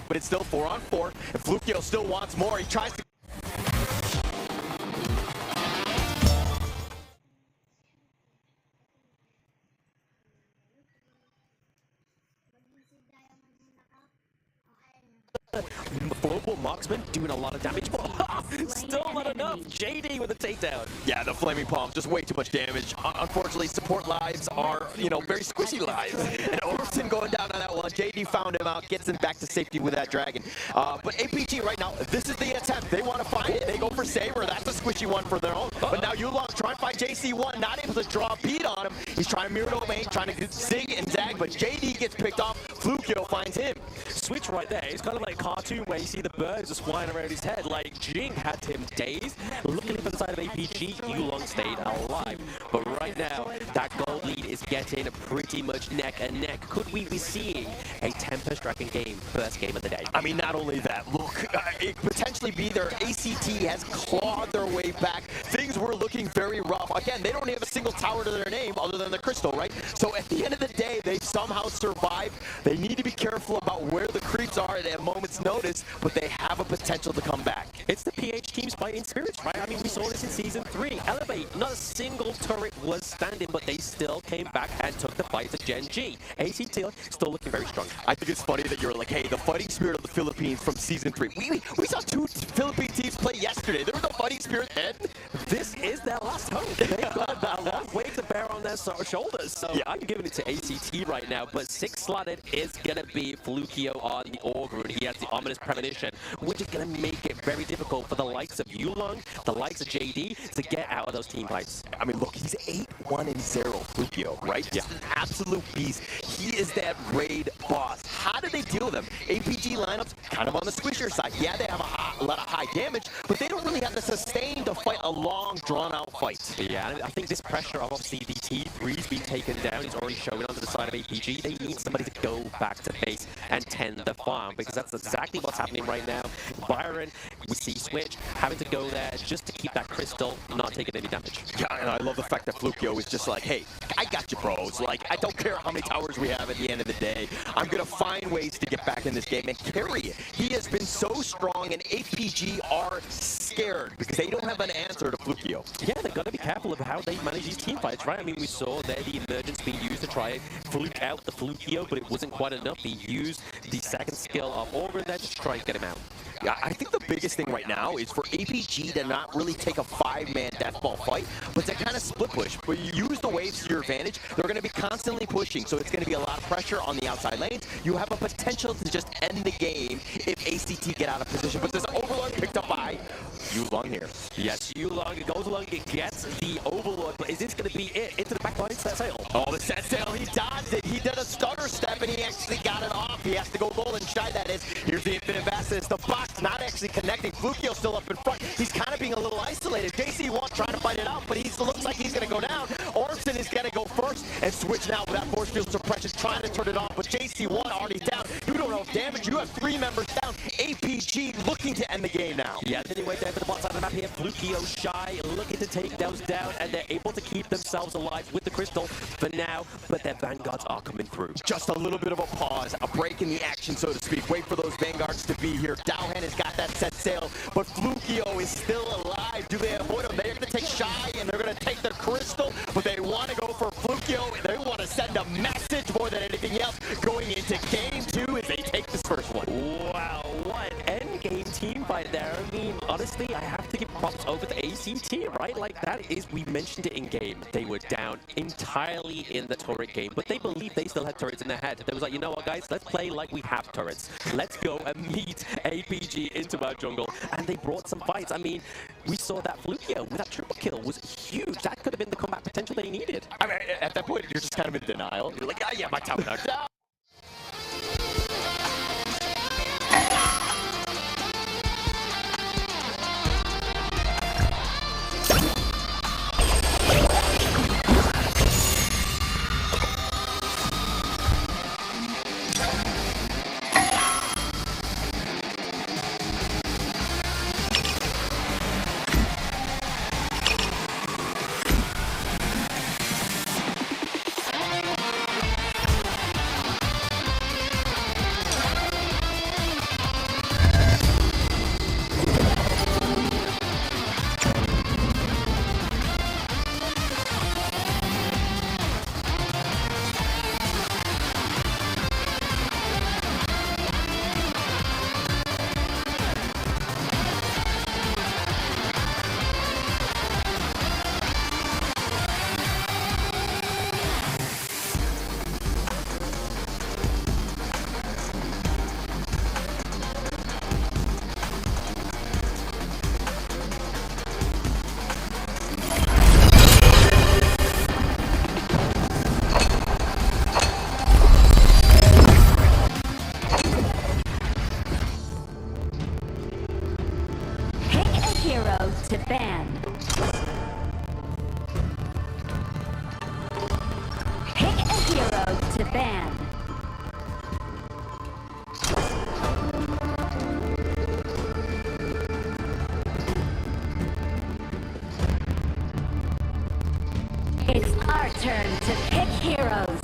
but it's still 4-on-4, and Flukio still wants more. He tries to... Global marksman doing a lot of damage, but still not enough. JD with a takedown. Yeah, the flaming palm, just way too much damage. Unfortunately, support lives are, you know, very squishy lives. And Overton going down on that one. JD found him out, gets him back to safety with that dragon. But APG right now, this is the attempt. They want to find it. They go for Saber. That's a squishy one for their own. But now Yulong trying to find JC1, not able to draw a beat on him. He's trying to mirror domain, trying to zig and zag, but JD gets picked off. Flukio finds him. Switch right there. It's kind of like a cartoon where you see the birds just flying around his head. Like Jing had him dazed. Luckily for the side of APG, Yulong stayed alive. But right now, that gold lead is getting pretty much neck and neck. Could we be seeing a Tempest Dragon game, first game of the day? I mean, not only that, look, it could potentially be their ACT has clawed their way back. Things were looking very rough. Again, they don't have a single tower to their name other than the Crystal, right? So at the end of the day, they somehow survived. They need to be careful about where the creeps are at a moment's notice, but they have a potential to come back. It's the PH team's fighting spirits, right? I mean, we saw this in Season 3. Elevate, not a single turret was standing, but they still came back and took the fight to Gen G. ACT still looking very strong. I think it's funny that you're like, hey, the fighting spirit of the Philippines from Season 3. We saw two Philippine teams play yesterday. There was no fighting spirit then. This is their last hope. They've got a long way to bear on their shoulders. So yeah, I'm giving it to ACT right now, but 6-slotted is going to be Flukio on the Augur. He has the ominous premonition, which is going to make it very difficult for the likes of Yulong, the likes of JD, to get out of those team fights. I mean, look, he's 8-1-0 Flukio, right? Yeah. Just an absolute beast. He is that raid boss. How do they deal with him? APG lineups kind of on the squishier side. Yeah, they have a lot of high damage, but they don't really have the sustain to fight a long, drawn-out fight. Yeah, I think this pressure of obviously the T3's been taken down is already showing onto the side of APG. They need somebody to go back to base and tend the farm, because that's exactly what's happening right now. Byron, we see Switch having to go there just to keep that crystal not taking any damage. Yeah, and I love the fact that Flukio is just like, hey, I got you, bros. Like, I don't care how many towers we have at the end of the day. I'm going to find ways to get back in this game and carry it. He has been so strong, and APG are scared because they don't have an answer to Flukio. Yeah, they've got to be careful of how they manage these team fights, right? I mean, we saw there the emergence being used to try and fluke out the Flukio, but it wasn't quite enough. They used the second skill of Augur there to try and get him out. Yeah, I think the biggest thing right now is for APG to not really take a 5-man deathball fight, but to kind of split push. But you use the waves to your advantage, they're going to be constantly pushing, so it's going to be a lot of pressure on the outside lanes. You have a potential to just end the game if ACT get out of position, but this Overlord picked up by Yulong here. Yes, Yulong goes along and gets the Overlord, but is this going to be it? Into the backline set sail. Oh, the set sail, he dodged it. He did a stutter step, and he actually got it off. He has to go golden shy, that is. Here's the Infinite Basilisk. The box not actually connecting. Flukio still up in front. He's kind of being a little isolated. JC1 trying to fight it out, but he looks like he's going to go down. Orson is going to go first and switch now with that force field suppression, trying to turn it off, but JC1 already down. You don't know damage. You have 3 members down. APG looking to end the game now. Yeah, anyway, there for the bottom side of the map here. Flukio shy, looking to take those down, and they're able to keep themselves alive with the crystal for now, but their vanguards are coming through. Just a little bit of a pause, a break in the action, so to speak. Wait for those vanguards to be here. Dowhan has got that set sail, but Flukio is still alive. Do they avoid him? They're going to take shy, and they're going to take the crystal, but they want to go for Flukio, and they want to send a message more than anything else going into game 2 as they take this first one. Wow, what an end game team fight there. I mean, honestly, I have to give props over to ACT, right? Like, that is, we mentioned it in game. They were down entirely in the turret game, but they believed they still had turrets in their head. They was like, you know what, guys, let's play like we have turrets. Let's go and meet APG into our jungle. And they brought some fights. I mean, we saw that Flukio with that triple kill was huge. That could have been the combat potential they needed. I mean, at that point, you're just kind of in denial. You're like, yeah, my tower knocked down. your turn to pick heroes.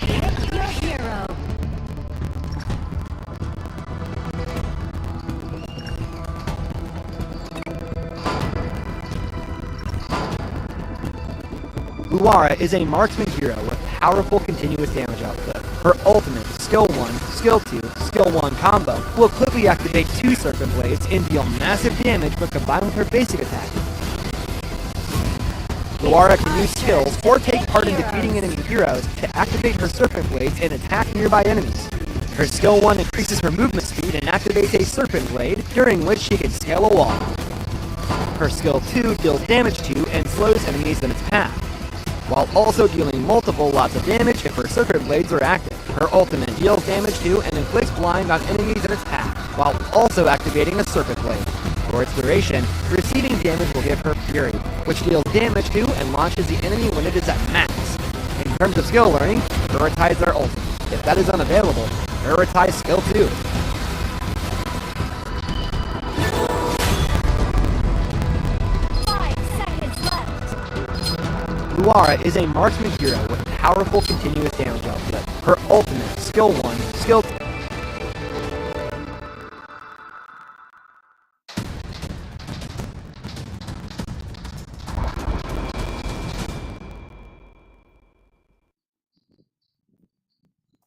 Pick your hero. Luara is a marksman hero with powerful continuous damage output. Her ultimate, Skill 1, Skill 2, Skill 1 combo will quickly activate 2 Serpent Blades and deal massive damage when combined with her basic attack. Luara can use skills or take part in defeating enemy heroes to activate her Serpent Blades and attack nearby enemies. Her Skill 1 increases her movement speed and activates a Serpent Blade, during which she can scale a wall. Her Skill 2 deals damage to and slows enemies in its path, while also dealing multiple lots of damage if her Serpent Blades are active. Her ultimate deals damage to and inflicts blind on enemies in its path, while also activating a Serpent Blade. For its duration, receiving damage will give her Fury, which deals damage to and launches the enemy when it is at max. In terms of skill learning, prioritize their ultimate. If that is unavailable, prioritize Skill 2. Luara is a marksman hero with powerful continuous damage output. Her ultimate, Skill 1, Skill 2.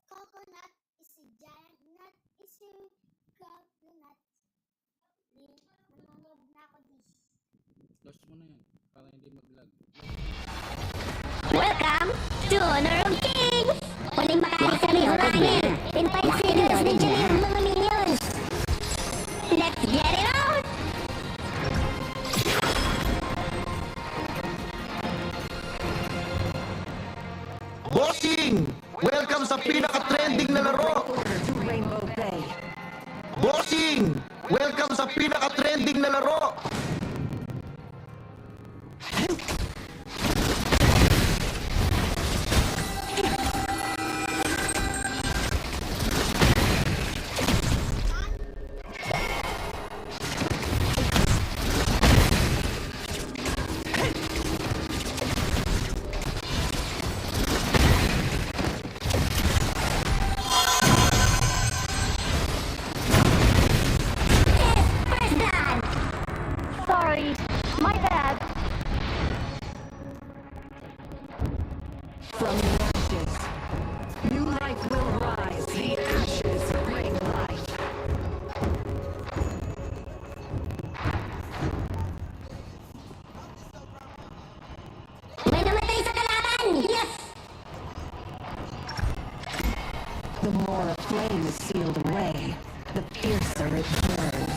Coconut is a giant nut, is a coconut. Nanonood na ako this. Close mo na yan, para hindi mag-lag. Welcome to Honor of Kings! Huling makaalis kami hurangin! Pinpansilos ni Jimmy ang mga minions! Let's get it on! Bossing! Welcome sa pinaka-trending na laro! Bossing! Welcome sa pinaka-trending na laro! Sorry, my bad. From the ashes, new life will rise. The ashes bring life. May namatay sa kalaban! Yes! The more a flame is sealed away, the fiercer it burns.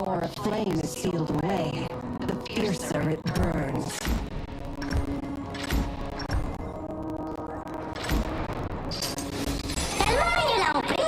more a flame is sealed away, the fiercer it burns. Kalmahan niyo lang, pre!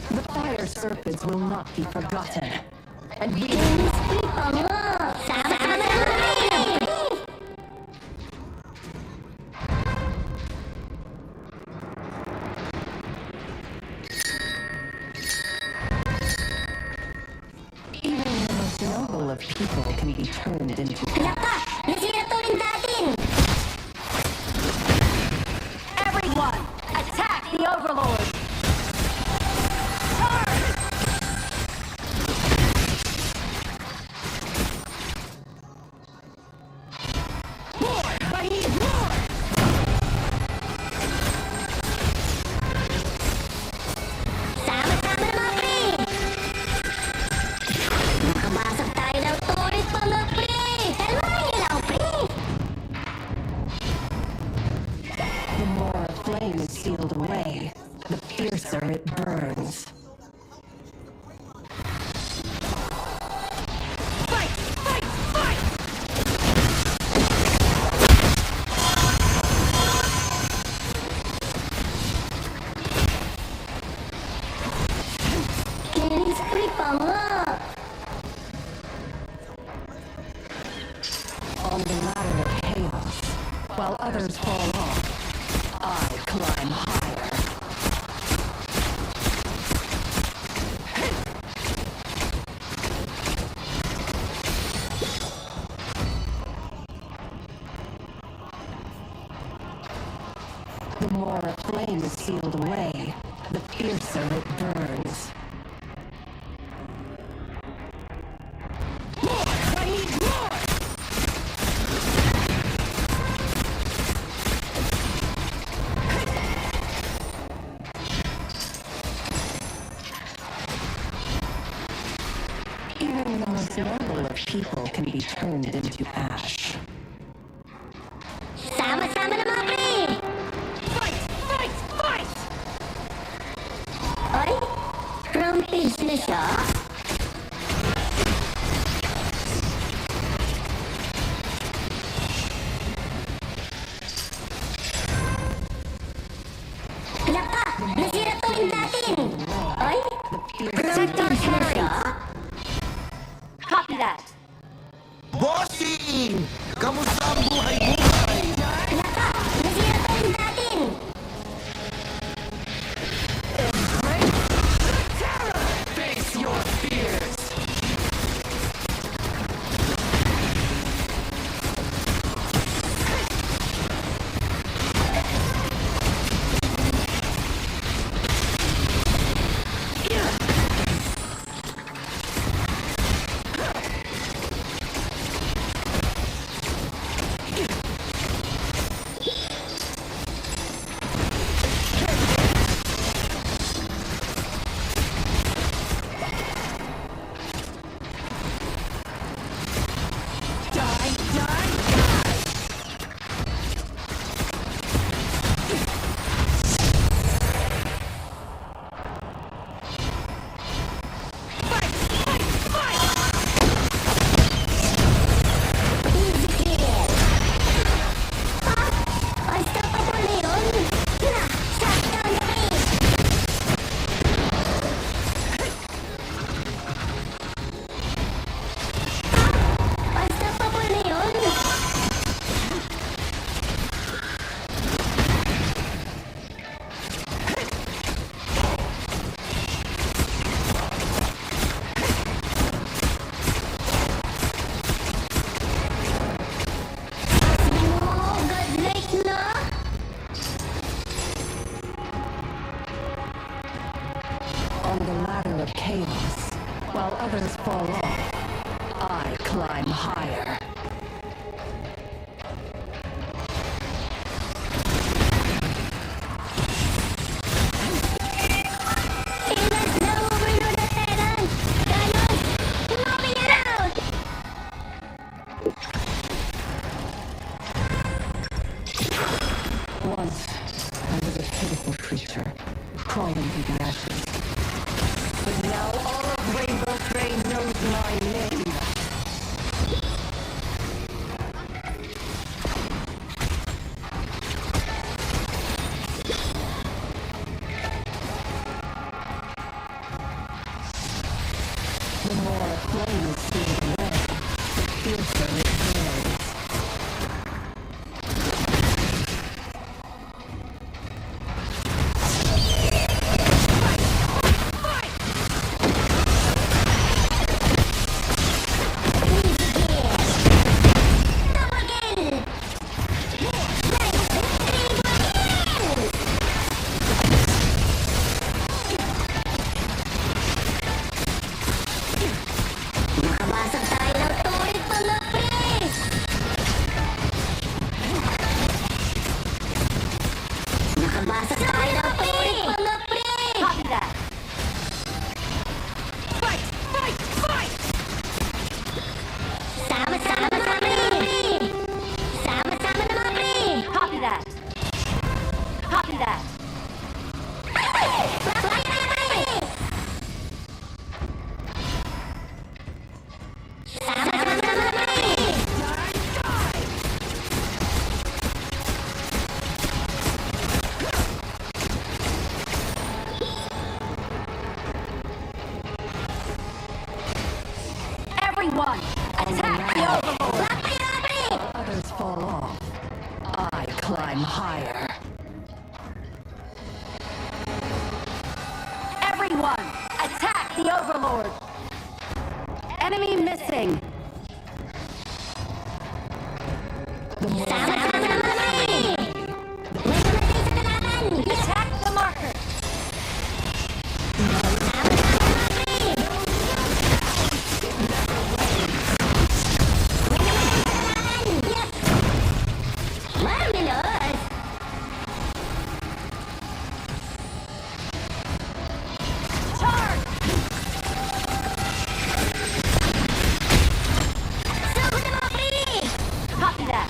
The fire serpents will not be forgotten. And we Tripa mo! Sama-sama naman, pre! even the most noble of people can be turned into Naka! Nasira to rin natin! everyone! Attack the Overlord! Sama-sama naman, pre! Nakabasag tayo ng turret pa nga, pre! Kalmahan niyo lang, pre! The more a flame is sealed away, the fiercer it burns. Fight! Fight! Fight! Kinis Tripa nga! On the ladder of chaos, while others fall off, I climb higher. The more a flame is sealed away, the fiercer it burns. More! I need more! Even the most noble of people can be turned into ash. Sama-sama naman, pre! Fight! Fight! Fight! Ay! Rampage na siya? Naka! Nasira to rin natin! Ay! Rampage na siya? Copy that! Bossing! Kamusta ang buhay-buhay? Naka! Nasira to rin natin! Face your fears! climb higher. Ilas na overload na Terran! Ganon! Moving around! Once, I was a pitiful creature, crawling through the ashes. But now all of Rainbow Train knows my name. The more a flame is seen red, the fiercer it grows. Nakabasag tayo ng turret, mga pre! Nakabasag tayo ng turret, mga pre! Copy that! Fight! Fight! Fight! Sama-sama na mga pre! Sama-sama na mga pre! Copy that! Copy that! Everyone, attack the Overlord! Others fall off. I climb higher. Everyone, attack the Overlord! Enemy missing. Sama-sama na mga pre! May namatay sa kalaban! Attack the marker. Marvelous! Charge! Sugod na mga pre! Copy that.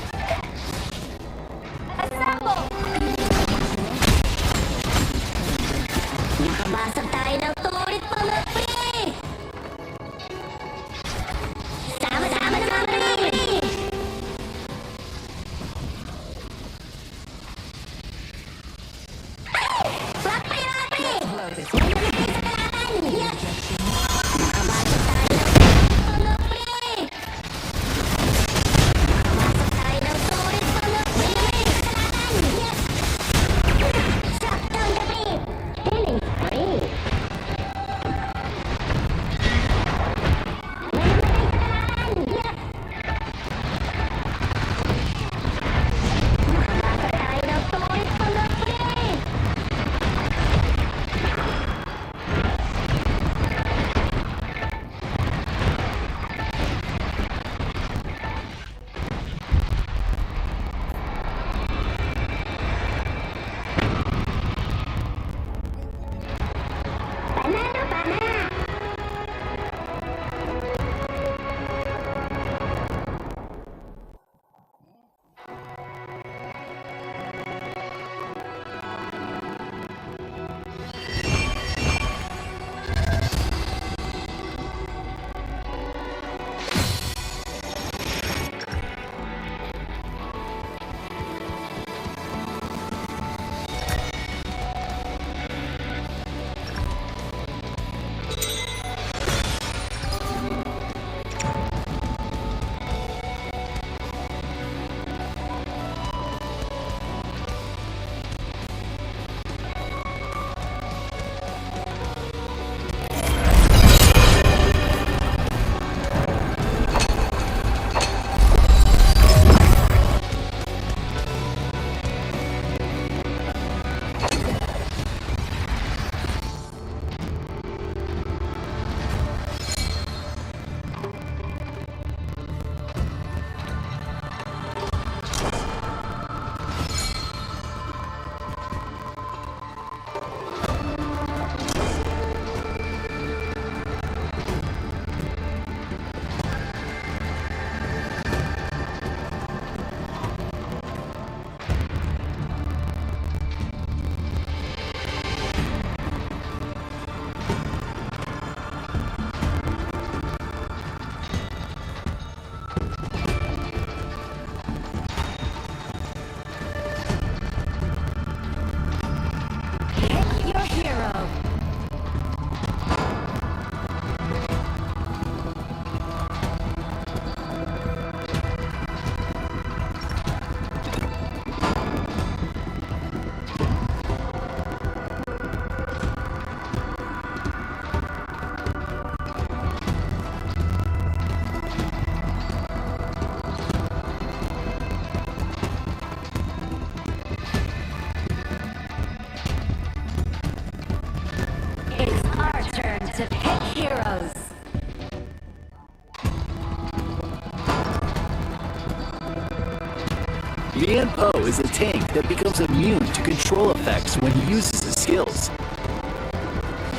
Lian Po is a tank that becomes immune to control effects when he uses his skills.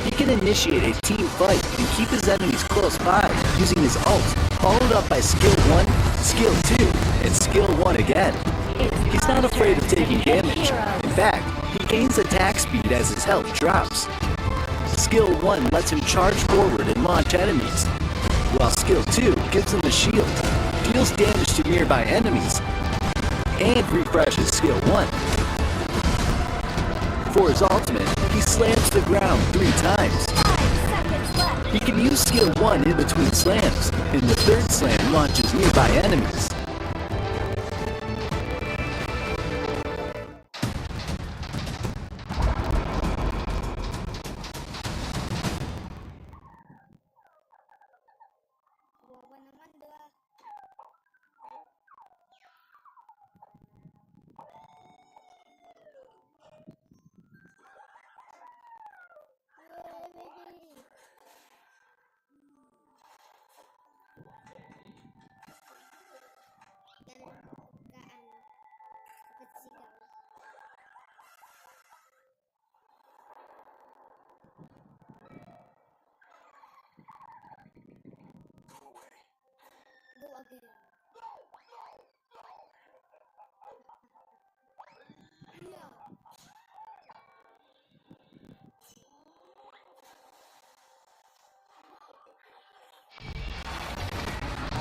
He can initiate a team fight and keep his enemies close by using his ult, followed up by skill 1, skill 2, and skill 1 again. He's not afraid of taking damage. In fact, he gains attack speed as his health drops. Skill 1 lets him charge forward and launch enemies, while skill 2 gives him a shield, deals damage to nearby enemies, and refreshes skill 1. For his ultimate, he slams the ground 3 times. He can use skill 1 in between slams, and the third slam launches nearby enemies.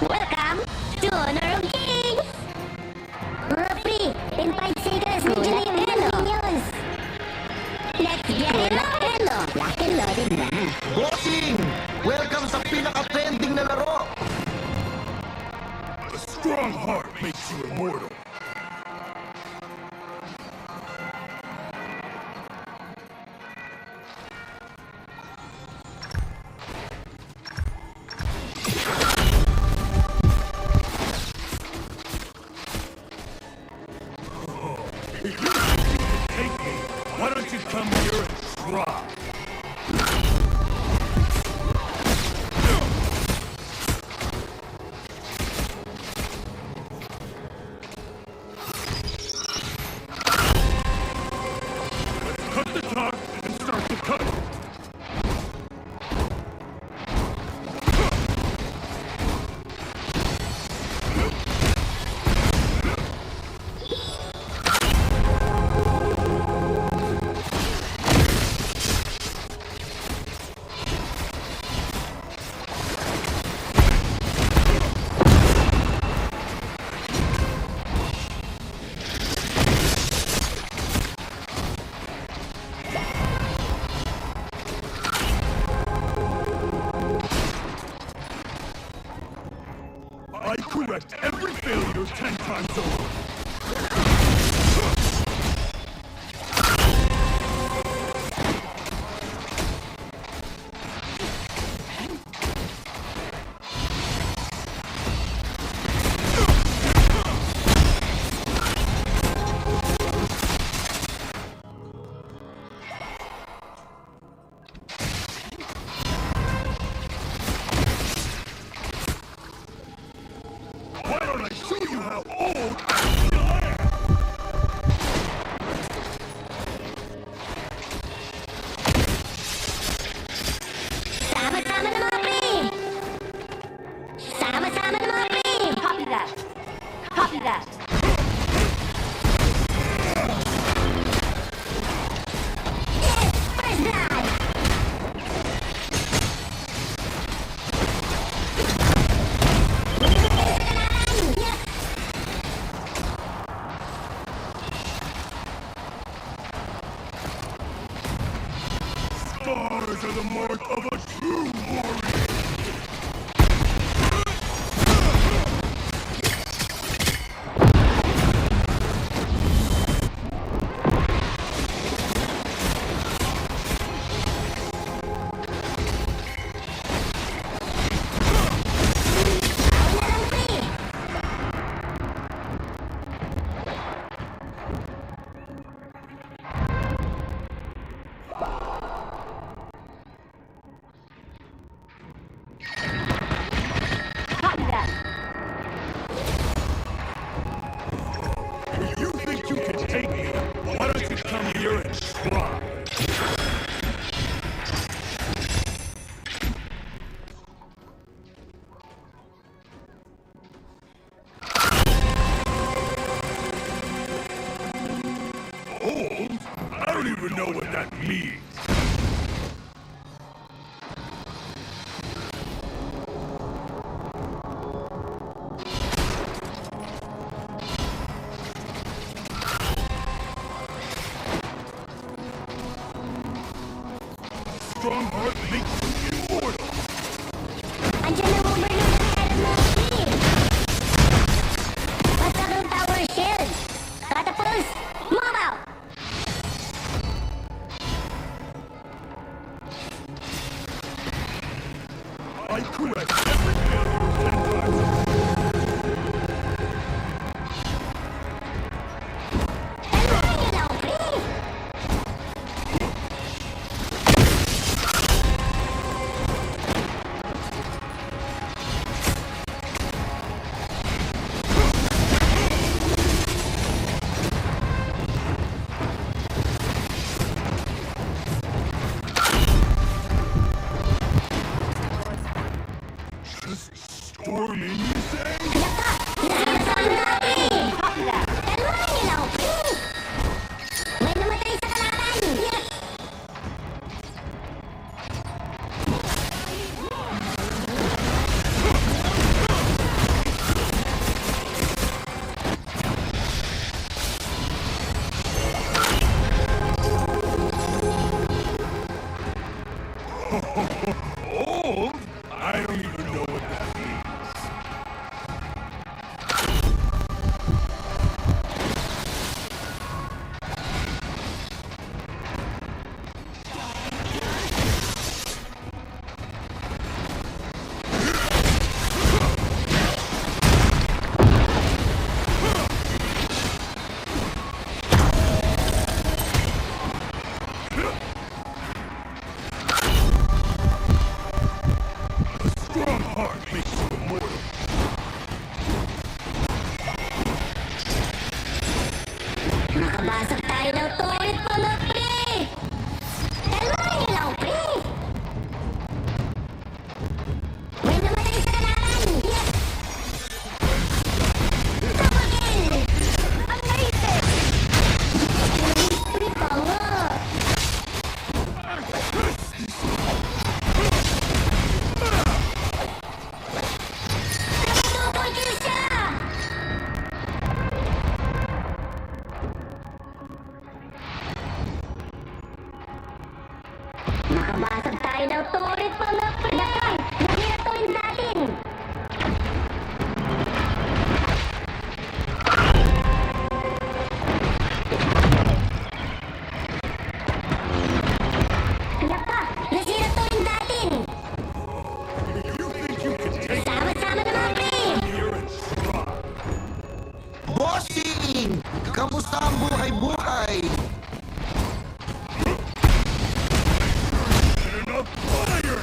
Welcome to Honor of Kings! Referee, in 5 seconds, Ninja Minions! Let's get it locked-in-lo! Lock-and-loaded na! Bossing! Welcome sa pinaka-trending na laro! A strong heart makes you immortal. Why don't you come here and try? Let's cut the talk and start the cut. I correct every failure 10 times over. Why don't I show you how old I am? Sama-sama na mga pre! Sama-sama na mga pre! Copy that! Copy that! Yes! First blood! even know what that means. Strong heart makes you immortal. Andiyan na Uber ng head mo, Steve! Masakang tower shield! Catapults! Mobile! I correct every failure 10 times over. Kalmahan niyo lang, pre! Stormy, you say? Sinasabi natin! Kalmahan niyo lang, pre! May namatay sa kalaban! Old? I don't even know what that means. A strong heart makes you immortal. Nakabasag tayo ng turret pa na, pre! Kalmahan niyo lang, pre! May namatay sa kalaban! Double kill! Amazing! Pre pa nga! Double kill siya! Nakabasag tayo ng turret pa na, pre! Dakay! Nahirap tuwin sa atin! Naka! Nasira tuwin sa atin! You think you can take Sama-sama naman, pre! here and strong? Bossing! Kamusta ang buhay-buhay? Enough fire!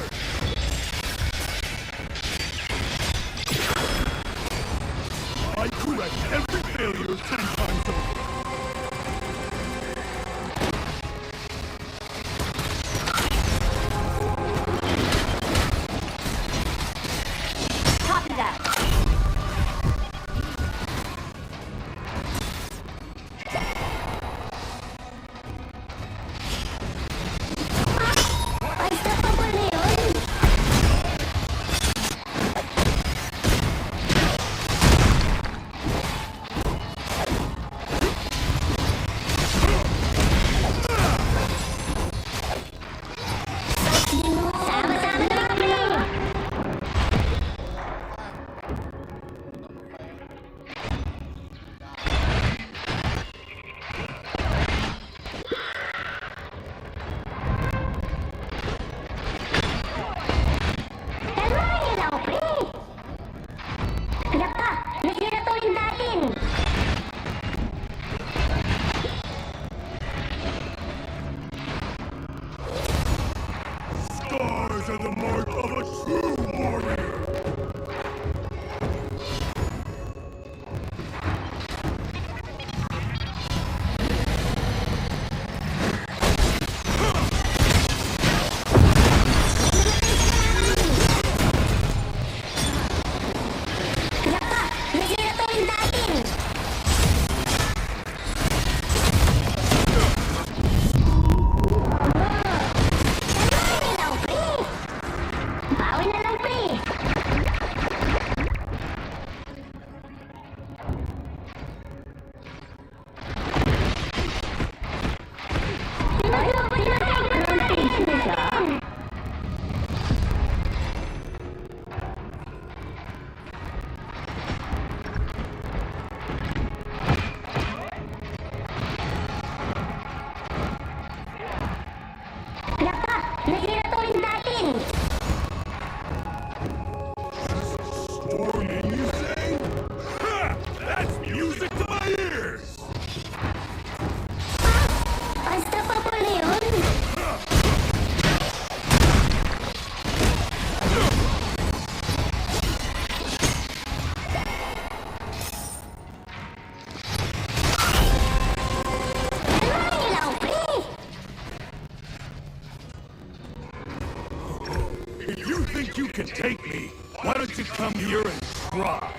come here and try?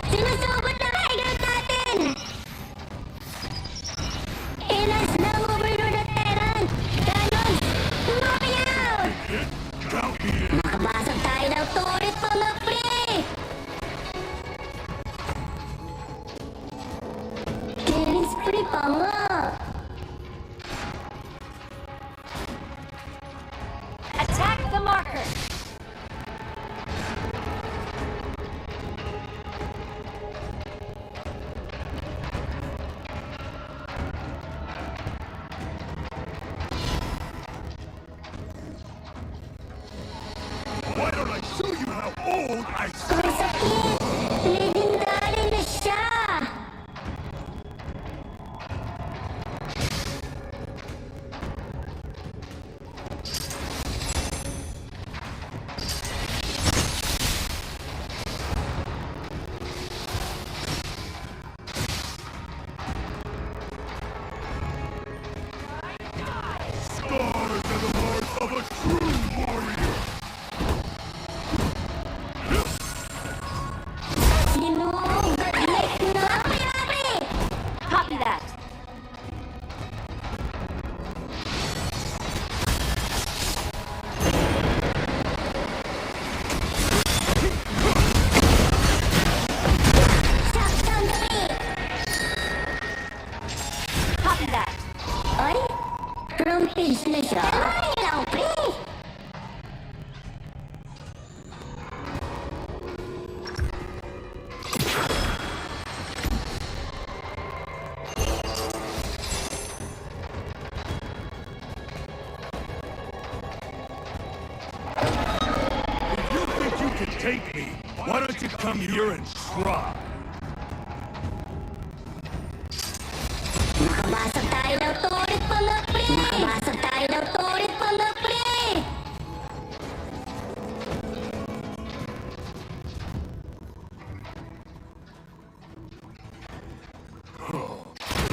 Sinusugod na hideout natin! Ilas ng Overlord at Terran! Cannons! Moving out! Count me in. Nakabasag tayo ng turret mga pre! Killing spree pa nga! Attack the marker! Why don't I show you how old I am? Ang sakit! Legendary na siya! Scars are the marks of a true warrior. Sinugat na! Copy that! Shut down the way! Copy that! Ay? Rampage na siya? Ay, lang, pre! If you think you can take me, why don't you come here and try? Nakabasag tayo ng turret mga pre! Nakabasag tayo ng turret mga pre!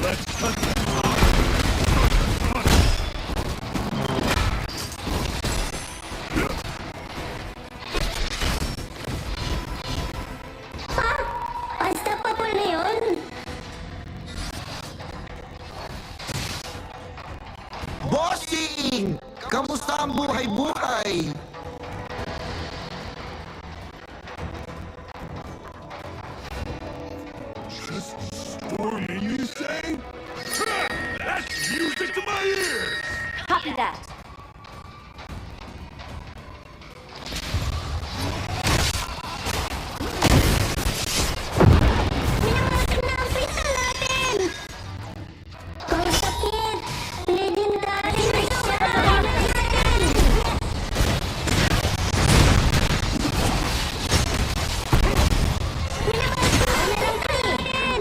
Let's cut them. Ha? Unstoppable na yun? Bossing! Kamusta ang buhay-buhay? Just storming, you say? Ha! That's music to my ears! Copy that! Minawasag na ang pistol natin! Ang sakit! Legendary na siya! Natin! Minawasag na lang natin!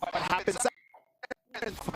What happens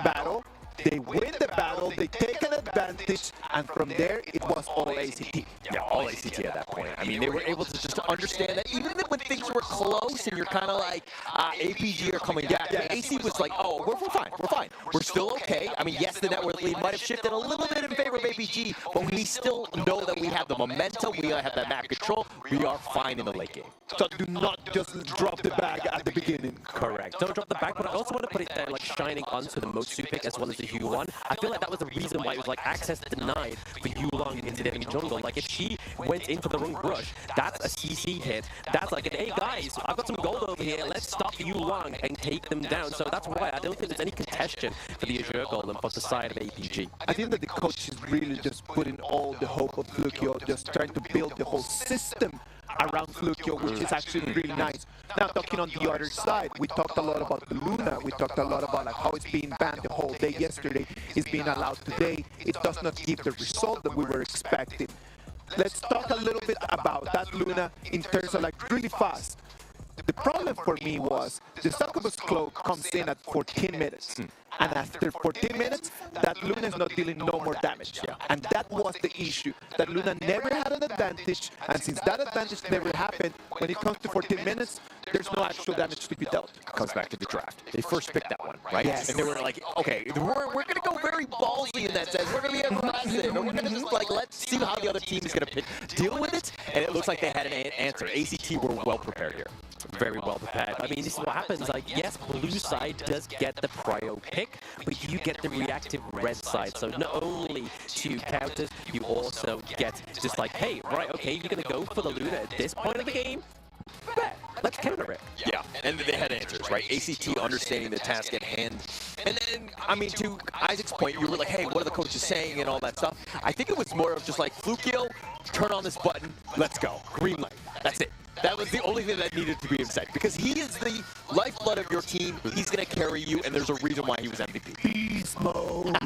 battle? They win the battle, they take an advantage, and from there it was all ACT. Yeah, all ACT at that point. I mean, they were able to just understand that even when things were close and you're kind of like, APG are coming down. Yeah, AC was like, oh, we're fine. We're still okay. I mean, yes, the network lead might have shifted a little bit in favor of APG, but we still know that we have the momentum, we have that map control, we are fine in the late game. So do not just drop the bag at the beginning. Correct. Don't drop the back, but I also want to put it there, like, shining onto the Motsu pick as well as the Hu1. I feel like that was the reason why it was, like, access denied for Yulong into the enemy jungle. Like, if she went into the wrong rush, that's a CC hit. That's like, hey, guys, I've got some gold over here. Let's stop Yulong and take them down. So that's why I don't think there's any contention for the Azure Golem for the side of APG. I think that the coach is really just putting all the hope of Flukio, just trying to build the whole system around Flukio, which is actually really nice. Now, talking on the other side, we talked a lot about the Luna. We talked a lot about like how it's being banned the whole day yesterday. It's being allowed today. It does not give the result that we were expecting. Let's talk a little bit about that Luna in terms of like really fast. The problem for me was the Succubus Cloak comes in at 14 minutes. And after 14 minutes, that Luna is not dealing no more damage. And that was the issue. That Luna never had an advantage, and since that advantage never happened, when it comes to 14 minutes, there's no actual damage to be dealt. Comes back to the draft. They first picked that one, right? Yes. And they were like, okay, we're going to go very ballsy in that sense. We're going to be aggressive. And we're going to just like, let's see how the other team is going to deal with it. And it looks like they had an answer. ACT were well prepared here. Very well prepared. I mean, this is what happens. Like, yes, blue side does get the prio pick, but you get the reactive red side. So not only to counters, you also get just like, hey, right, okay, you're going to go for the Luna at this point of the game? Bet. Let's counter it. Yeah, and they had answers, right? ACT understanding the task at hand. And then, I mean, to Isaac's point, you were like, hey, what are the coaches saying and all that stuff? I think it was more of just like, Flukio, turn on this button, let's go. Green light. That's it. That was the only thing that needed to be said. Because he is the lifeblood of your team. He's going to carry you, and there's a reason why he was MVP. Beast mode.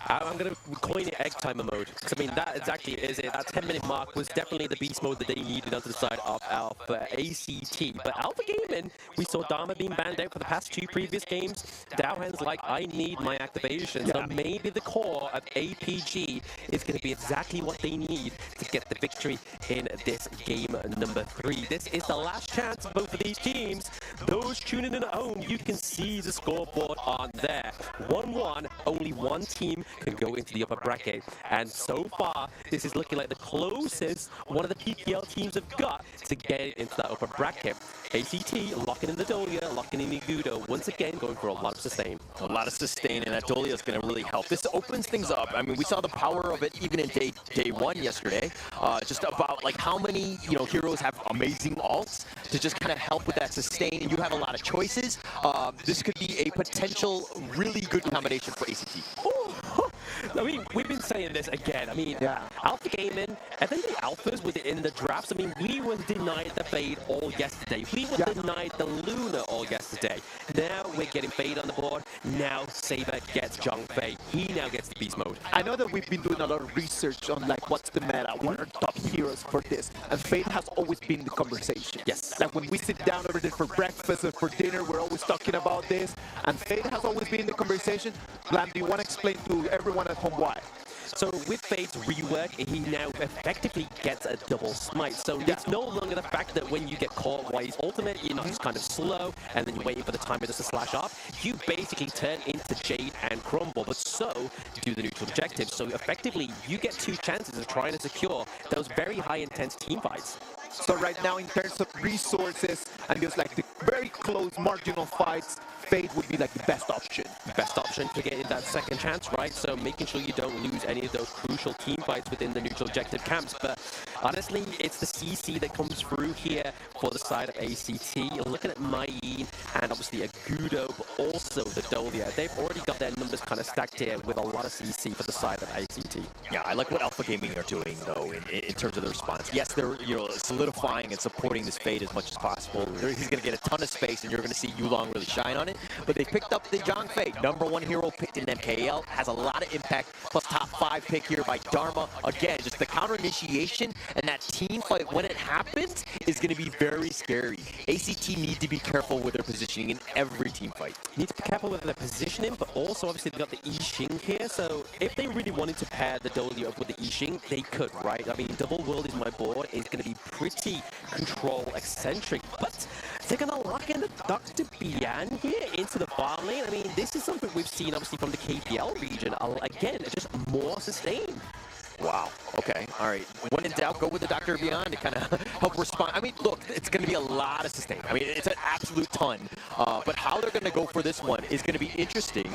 I'm going to coin it egg timer mode. Because, I mean, that exactly is it. That 10-minute mark was definitely the beast mode that they needed onto the side of Alpha ACT. But Alpha Gaming, we saw Dharma being banned out for the past 2 previous games. Dowhan's like, I need my activation. So maybe the core of APG is going to be exactly what they need to get the victory in this game number 3. This is the last chance for both of these teams. Those tuning in at home, you can see the scoreboard on there. 1-1, only one team can go into the upper bracket. And so far, this is looking like the closest one of the PPL teams have got to get into that upper bracket. ACT locking in the Dolia, locking in the Gudo, once again going for a lot of sustain. A lot of sustain, and that Dolia is going to really help. This opens things up. I mean, we saw the power of it even in day 1 yesterday. Just about like how many, heroes have amazing ults to just kind of help with that sustain, and you have a lot of choices. This could be a potential really good combination for ACT. I mean, we've been saying this again. I mean, Alpha Gaming, I think the Alphas within the drafts, I mean, we were denied the Fade all yesterday. We were denied the Luna all yesterday. Now we're getting Fade on the board. Now Saber gets Zhong Fei. He now gets the Beast mode. I know that we've been doing a lot of research on like what's the meta, what are top heroes for this, and Fade has always been the conversation. Yes. Like when we sit down over there for breakfast or for dinner, we're always talking about this, and Fade has always been the conversation. Lam, do you want to explain to everyone at home why? So with Fade's rework, he now effectively gets a double smite. So it's no longer the fact that when you get caught while he's ultimate, you're not just kind of slow and then you're waiting for the timer just to slash off. You basically turn into Jade and Crumble, but so do the neutral objectives. So effectively, you get 2 chances of trying to secure those very high intense team fights. So right now, in terms of resources and just like the very close marginal fights, Fade would be like the best option. Best option to get in that second chance, right? So making sure you don't lose any of those crucial team fights within the neutral objective camps. But honestly, it's the CC that comes through here for the side of ACT. You're looking at Mayin and obviously a Gudo, but also the Dolia. They've already got their numbers kind of stacked here with a lot of CC for the side of ACT. Yeah, I like what Alpha Gaming are doing, though, in terms of the response. Yes, they're solidifying and supporting this Fade as much as possible. He's going to get a ton of space, and you're going to see Yulong really shine on it. tournament, but they picked up the Zhang Fei, #1 hero picked in MKL, has a lot of impact, plus top 5 pick here by Dharma. Again, just the counter initiation and that team fight when it happens is going to be very scary. ACT need to be careful with their positioning in every team fight. Need to be careful with their positioning, but also obviously they've got the I-Ching here, so if they really wanted to pair the Dolia up with the I-Ching, they could, right? I mean, Double World is my board, is going to be pretty control eccentric, but they're going to lock in the Dr. Bian here into the farm lane. I mean, this is something we've seen obviously from the KPL region. Again, just more sustain. Wow. Okay. All right. When in doubt, go with the Dr. Beyond to kind of help respond. I mean, look, it's going to be a lot of sustain. I mean, it's an absolute ton. But how they're going to go for this one is going to be interesting.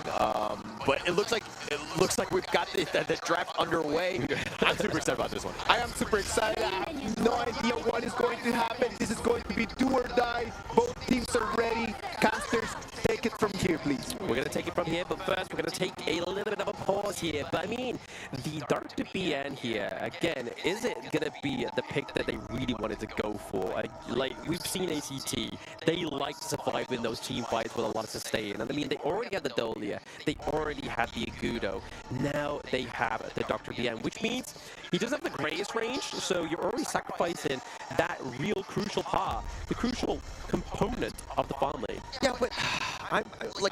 But it looks like we've got the draft underway. I'm super excited about this one. I am super excited. I have no idea what is going to happen. This is going to be do or die. Both teams are ready. Casters, take it from here, please. We're going to take it from here, but first we're going to take a little bit of a pause here. But I mean, the Dr. BN here, again, is it going to be the pick that they really wanted to go for? Like, we've seen ACT, they like to survive in those team fights with a lot of sustain. And I mean, they already had the Dolia, they already had the Agudo, now they have the Dr. BN, which means he doesn't have the greatest range, so you're already sacrificing that real crucial part, the crucial component of the farm lane. Yeah, but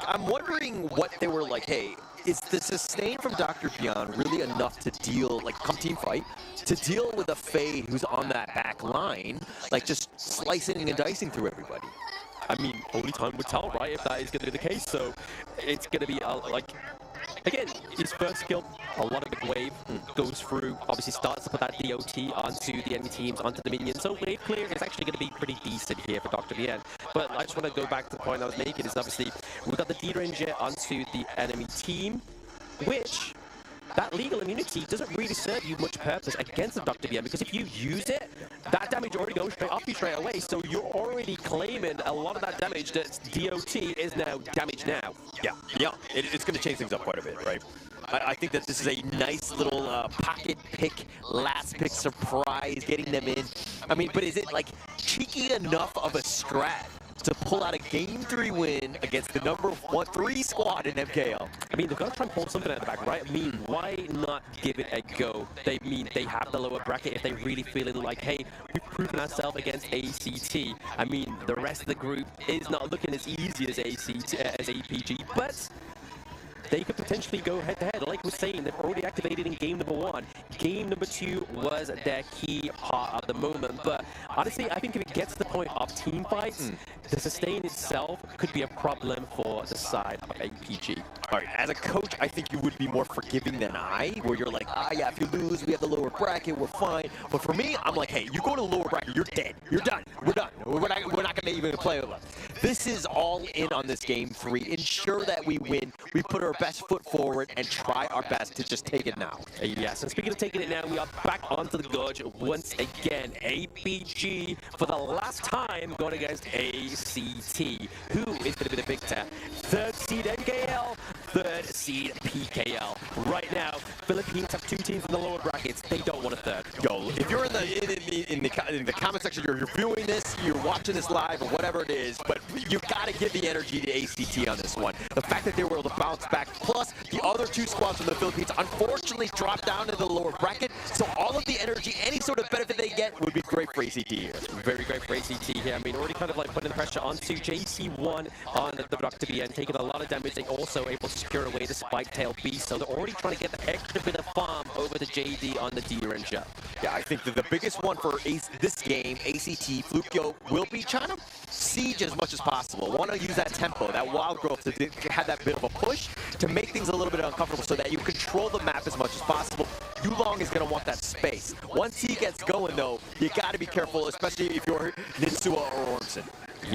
I'm wondering what they were like, hey, is the sustain from Dr. Beyond really enough to deal, like, come team fight, to deal with a Faye who's on that back line, like, just slicing and dicing through everybody? I mean, only time would tell, right, if that is going to be the case, so it's going to be, like, again, his first skill, a lot of good wave, goes through, obviously starts to put that DOT onto the enemy teams, onto the minions, so wave clear is actually going to be pretty decent here for Dr. Bien. But I just want to go back to the point I was making, is obviously, we've got the D-Ranger onto the enemy team, which, that legal immunity doesn't really serve you much purpose against the Dr. BM, because if you use it, that damage already goes straight off you straight away, so you're already claiming a lot of that damage that's DOT is now damage now. Yeah, it's going to change things up quite a bit, right? I think that this is a nice little pocket pick, last pick surprise, getting them in. I mean, but is it, like, cheeky enough of a strat to pull out a Game 3 win against the #3 squad in MKL? I mean, they've got to try and pull something out of the back, right? I mean, why not give it a go? They have the lower bracket if they really feeling like, hey, we've proven ourselves against ACT. I mean, the rest of the group is not looking as easy as APG, but they could potentially go head-to-head. Like we're saying, they've already activated in game #1. Game #2 was their key part of the moment. But honestly, I think if it gets to the point of team fights, the sustain itself could be a problem for the side of APG. All right, as a coach, I think you would be more forgiving than I, where you're like, yeah, if you lose, we have the lower bracket, we're fine. But for me, I'm like, hey, you go to the lower bracket, you're dead. You're done. We're done. We're not going to even play with us. This is all in on this Game 3. Ensure that we win. We put our best foot forward and try our best to just take it now. Yes, and speaking of taking it now, we are back onto the Gorge once again. APG, for the last time, going against ACT. Who is going to be the victor? 3rd seed NKL, 3rd seed PKL. Right now, Philippines have 2 teams in the lower brackets. They don't want a 3rd. Yo, if you're in the comment section, you're viewing this, you're watching this live, or whatever it is, but you got to give the energy to ACT on this one. The fact that they were able to bounce back, plus the other 2 squads from the Philippines unfortunately dropped down to the lower bracket, so all of the energy, any sort of benefit they get would be great for ACT here. Very great for ACT here. I mean, already kind of like putting the pressure onto JC1 on the Dr. BN, taking a lot of damage. They also able to secure away the Spike Tail Beast, so they're already trying to get the extra bit of farm over to JD on the D-Ranger. Yeah, I think that the biggest one for this game, ACT, Flukio, will be trying to siege as much as possible. Want to use that tempo, that wild growth to have that bit of a push to make things a little bit uncomfortable so that you control the map as much as possible. Yulong is going to want that space. Once he gets going, though, you got to be careful, especially if you're Nitsua or Ormson.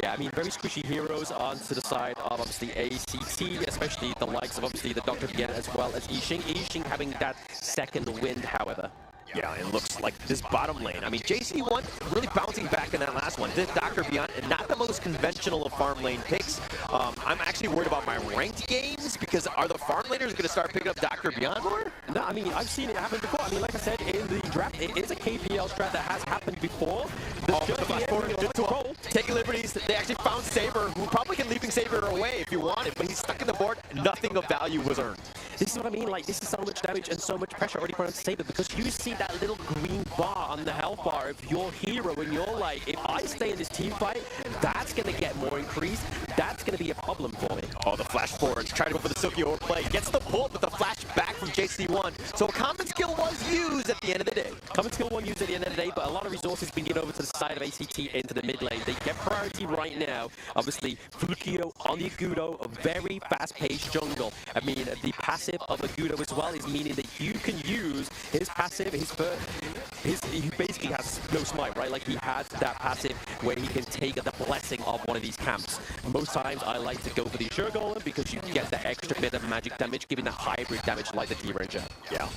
Yeah, I mean, very squishy heroes onto the side of, obviously, ACT, especially the likes of, obviously, the Dr. Bien as well as I-Ching. I-Ching having that second wind, however. Yeah, it looks like this bottom lane. I mean, JC1 really bouncing back in that last one. This Dr. Beyond, not the most conventional of farm lane picks. I'm actually worried about my ranked games because are the farm laners going to start picking up Dr. Beyond more? No, I mean, I've seen it happen before. I mean, like I said, in the draft, it is a KPL strat that has happened before. The off with the flash forward, good to roll. Taking liberties, they actually found Saber, who probably can leaping Saber away if you wanted, but he's stuck in the board, nothing of value was earned. This is what I mean, like, this is so much damage and so much pressure already put on Saber, because you see that little green bar on the health bar of your hero, and you're like, if I stay in this team fight, that's going to get more increased, that's going to be a problem for me. Oh, the flash forward, trying to go for the Silky overplay, gets the pull, but the flash back from JC1, so a common skill was used at the end of the day. Common skill one used at the end of the day, but a lot of resources being given over to the side of ACT into the mid lane. They get priority right now. Obviously, Flukio on the Agudo, a very fast-paced jungle. I mean, the passive of Agudo as well is meaning that you can use his passive, he basically has no smite, right? Like, he has that passive where he can take the blessing of one of these camps. Most times, I like to go for the Assure Golem because you get that extra bit of magic damage, giving that hybrid damage like the D-Ranger. Yeah.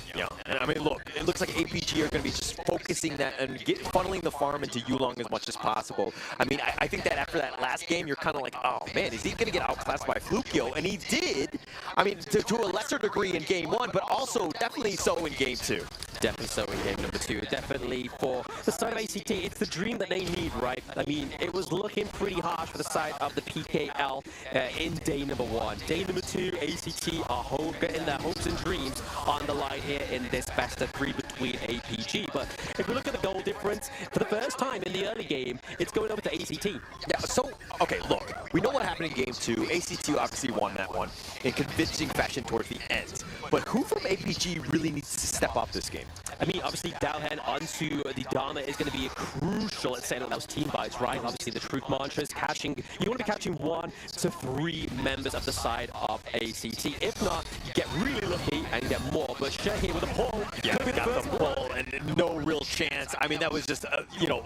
And I mean, look, it looks like APG are going to be just focusing that and funneling the farm into Yulong as much as possible. I mean, I think that after that last game, you're kind of like, oh man, is he going to get outclassed by Flukio? And he did. I mean, to a lesser degree in game 1, but also definitely so in game 2. Definitely so in game number 2. Definitely for the side of ACT, it's the dream that they need, right? I mean, it was looking pretty harsh for the side of the PKL in day number 1. Day number 2, ACT are getting their hopes and dreams on the line here in this best of 3 between APG. But if we look at the goal difference, for the first time in the early game, it's going over to ACT. Yeah, so, okay, look, we know what happened in game 2. ACT obviously won that one in convincing fashion towards the end. But who from APG really needs to step up this game? I mean, obviously, Dowhen onto the Dharma is going to be crucial at setting up those team fights, right? Obviously, the Truth Mantras catching, you want to be catching 1 to 3 members of the side of ACT. If not, you get really lucky and get more. But Shea here with a pull. Yeah, got the pull and no real chance. I mean, that was just, you know,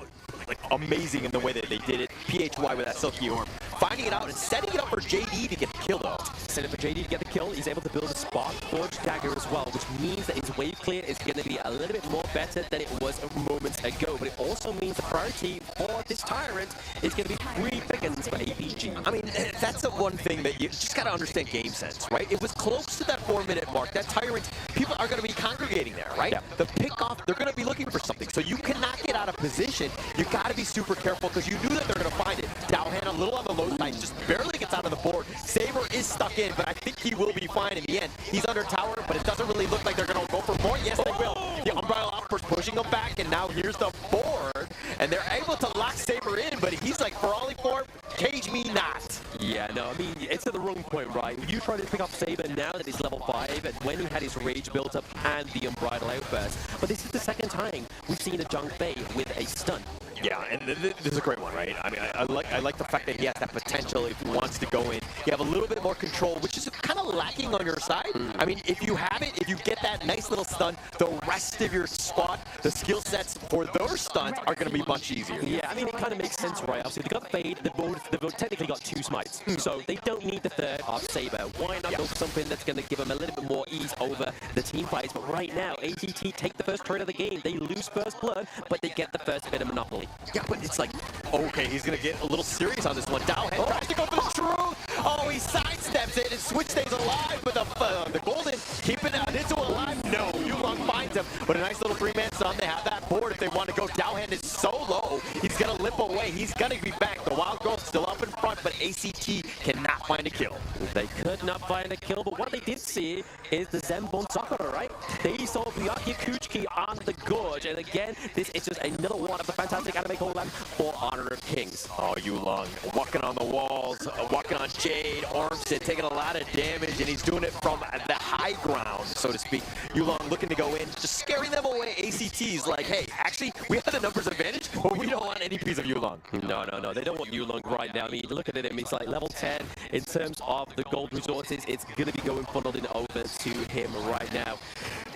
like amazing in the way that they did it. PHY with that Silky Orb. Finding it out and setting it up for JD to get the kill, though. Setting up for JD to get the kill. He's able to build a Spark Forge Dagger as well, which means that his wave clear is going to be a little bit more better than it was moments ago. But it also means the priority for this Tyrant is going to be 3 pickings for APG. I mean, that's the one thing that you just got to understand game sense, right? It was close to that 4-minute mark. That Tyrant, people are going to be congregating there, right? Yeah. The pick-off, they're going to be looking for something. So you cannot get out of position. You got to be super careful because you knew that they're going to find it. Dowhan a little on the low side, just barely gets out of the board. Saber is stuck in, but I think he will be fine in the end. He's under tower, but it doesn't really look like they're going to go for more. Yes, they will. The Umbrella Outburst pushing him back, and now here's the board. And they're able to lock Saber in, but he's like, for all he for, cage me not. Yeah, no, I mean, it's at the wrong point, right? You try to pick up Saber now that he's level 5, and when he had his rage built up and the Unbridled Outburst. But this is the second time we've seen a Junk Bay with a stun. Yeah, and this is a great one, right? I mean, I like the fact that he has that potential if he wants to go in. You have a little bit more control, which is kind of lacking on your side. I mean, if you have it, if you get that nice little stun, the rest of your squad, the skill sets for those stuns are going to be much easier. Yeah, I mean, it kind of makes sense, right? Obviously, they got Fade, they've technically got 2 smites, so they don't need the third of Saber. Why not go for something that's going to give them a little bit more ease over the team fights? But right now, ATT take the first trade of the game. They lose first blood, but they get the first bit of Monopoly. Yeah, but it's like, okay, he's going to get a little serious on this one. Dowhead tries to go for the truth. Oh, he sidesteps it and Switch stays alive, but the Golden keeping Nitsu alive. No, Yulong finds him, but a nice little 3-man stun. They have that board if they want to go. Dowhead is so low, he's going to limp away. He's going to be back. The Wild Growth still up in front, but ACT cannot find a kill. They could not find a kill, but what they did see is the Zenbon Sakura, right? They saw Byakuya Kuchiki on the Gorge, and again, this is just another one of the fantastic anime collabs for Honor of Kings. Oh, Yulong walking on the walls, walking on Jade, Ormstead taking a lot of damage, and he's doing it from the high ground, so to speak. Yulong looking to go in, just scaring them away. ACT's like, hey, actually, we have the numbers advantage, but we don't want any piece of Yulong. No, they don't want Yulong right now. I mean, look at it, it's like level 10 in terms of the gold resources. It's going to be going funneled in over to him right now.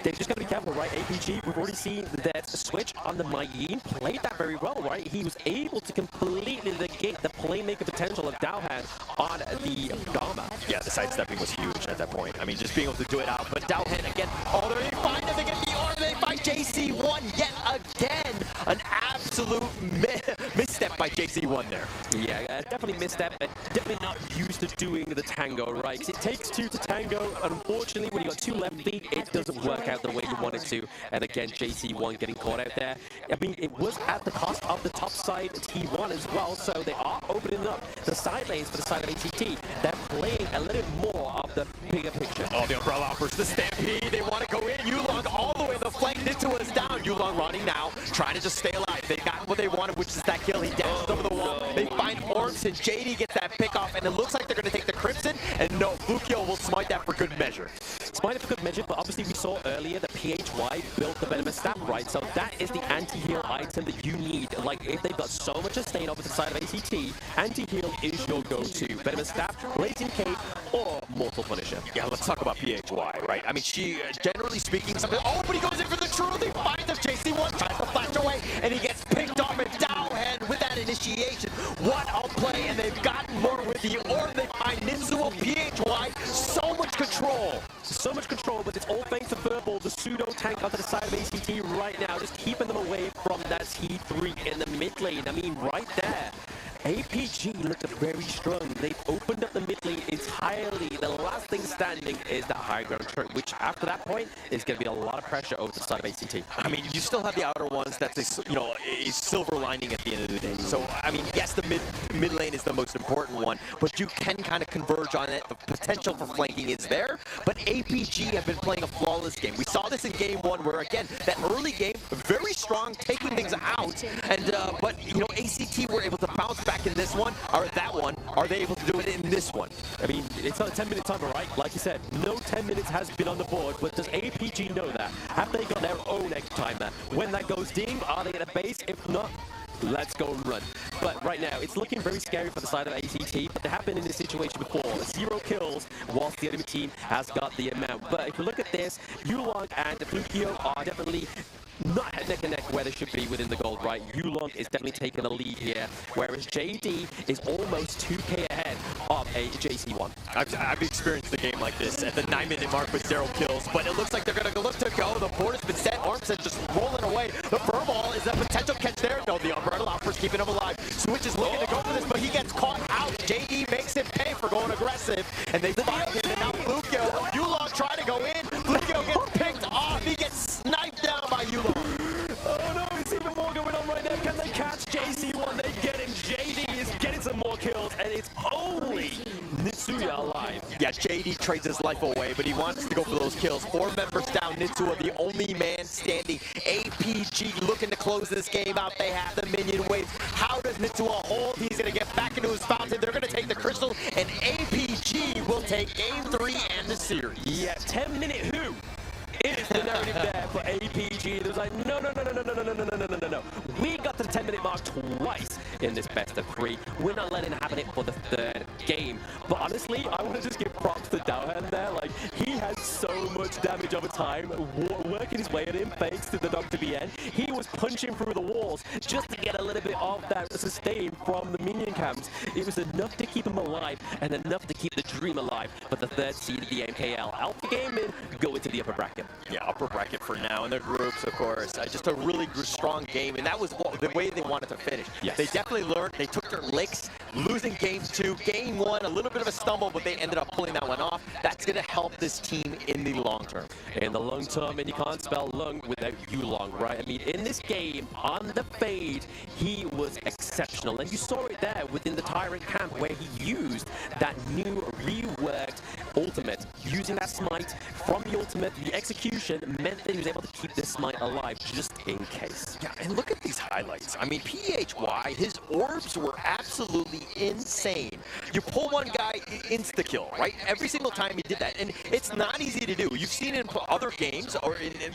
They've just got to be careful, right? APG, we've already seen that Switch on the Mayin played that very well, right? He was able to completely negate the playmaker potential of Dowhan on the Dharma. Yeah, the sidestepping was huge at that point. I mean, just being able to do it out. But Dowhan again, oh, they find him, they get the orb, they played by JC1 yet again. An absolute misstep by JC1 there. Yeah, definitely misstep. Definitely not used to doing the tango, right? Because it takes two to tango. Unfortunately, when you got two left feet, it doesn't work out the way you want it to. And again, JC1 getting caught out there. I mean, it was at the cost of the top side T1 as well, so they are opening up the side lanes for the side of ACT. They're playing a little bit more of the bigger picture. Oh, the umbrella offers the stampede. They want to go in. Yulong all the way to the flank. Nitua is down. Yulong running now, trying to just stay alive. They got what they wanted, which is that kill. He dashes over the wall. They find Orbs, and JD gets that pick off, and it looks like they're going to take the Crimson. And no, Flukio will smite that for good measure. Smite it for good measure, but obviously we saw earlier that PHY built the Venomous Stab, right? So that is the anti-heal item that you need. Like, if they've got so much sustain over to the side of ACT, anti-heal is your go-to. Venomous Stab, Blazing Cape, or Mortal Punisher. Yeah, let's talk about PHY, right? I mean, she, generally speaking, something. Oh, but he goes in for the truth. He finds him. JC1 tries to flash away, and he gets picked off and downhand with that initiation. What a play, and they've gotten more with the orb. They find Ninzuo, PHY, so much control. So much control, but it's all thanks to Verbal, the pseudo tank onto the side of ACT right now, just keeping them away from that T3 in the mid lane. I mean, right there. APG looked very strong. They've opened up the mid lane entirely. The last thing standing is that high ground turret, which after that point is going to be a lot of pressure over the side of ACT. I mean, you still have the outer ones. That's a silver lining at the end of the day. So, I mean, yes, the mid lane is the most important one, but you can kind of converge on it. The potential for flanking is there, but APG have been playing a flawless game. We saw this in game one, where again, that early game, very strong, taking things out, and but ACT were able to bounce back in this one, or that one. Are they able to do it in this one? I mean, it's not a 10-minute timer, right? Like you said, no 10 minutes has been on the board, but does APG know that? Have they got their own egg timer? When that goes ding, are they at a base? If not, let's go and run. But right now, it's looking very scary for the side of ACT, but they have been in this situation before. 0 kills, whilst the enemy team has got the amount. But if you look at this, Yulong and Flukio are definitely not neck and neck where they should be within the gold, right? Yulong is definitely taking a lead here, whereas JD is almost 2k ahead of a JC1. I've experienced a game like this at the 9-minute mark with 0 kills, but it looks like they're going to look to go. The board has been set. Armstead just rolling away. The furball is a potential catch there. No, the umbrella offers keeping him alive. Switch is looking to go for this, but he gets caught out. JD makes him pay for going aggressive, and they find him, and now Flukio. Yulong trying to go in. Flukio gets picked off. He gets sniped down by Yulong. Oh no, it's even more going on right now. Can they catch JC1? They get him. JD is getting some more kills, and it's only Nitsuya alive. Yeah, JD trades his life away, but he wants to go for those kills. 4 members down. Nitsuya, the only man standing. APG looking to close this game out. They have the minion waves. How does Nitsuya hold? He's going to get back into his fountain. They're going to take the crystal, and APG will take game 3 and the series. Yeah, 10-minute who? It is the narrative there for APG. There's like, no. We got to the 10-minute mark twice in this best of 3. We're not letting it happen for the 3rd game. But honestly, I want to just give props to Dowhan there. Like, he has so much damage over time, working his way in, thanks to the Dr. BN. He was punching through the walls just to get a little bit of that sustain from the minion camps. It was enough to keep him alive and enough to keep the dream alive. But the 3rd seed of the MKL Alpha Gaming go into the upper bracket. Yeah, upper bracket for now in their groups, of course. Just a really strong game, and that was the way they wanted to finish. Yes. They definitely learned. They took their licks, losing game 2. Game 1, a little bit of a stumble, but they ended up pulling that one off. That's going to help this team in the long term. In the long term, and you can't spell lung without Yulong, right? I mean, in this game, on the fade, he was exceptional. And you saw it there within the Tyrant camp, where he used that new reworked ultimate. Using that smite from the ultimate, the execution meant that he was able to keep this smite alive just in case. Yeah, and look at these highlights. I mean, PHY, his orbs were absolutely insane. You pull one guy, insta-kill, right? Every single time he did that, and it's not easy to do. You've seen it in other games, or in the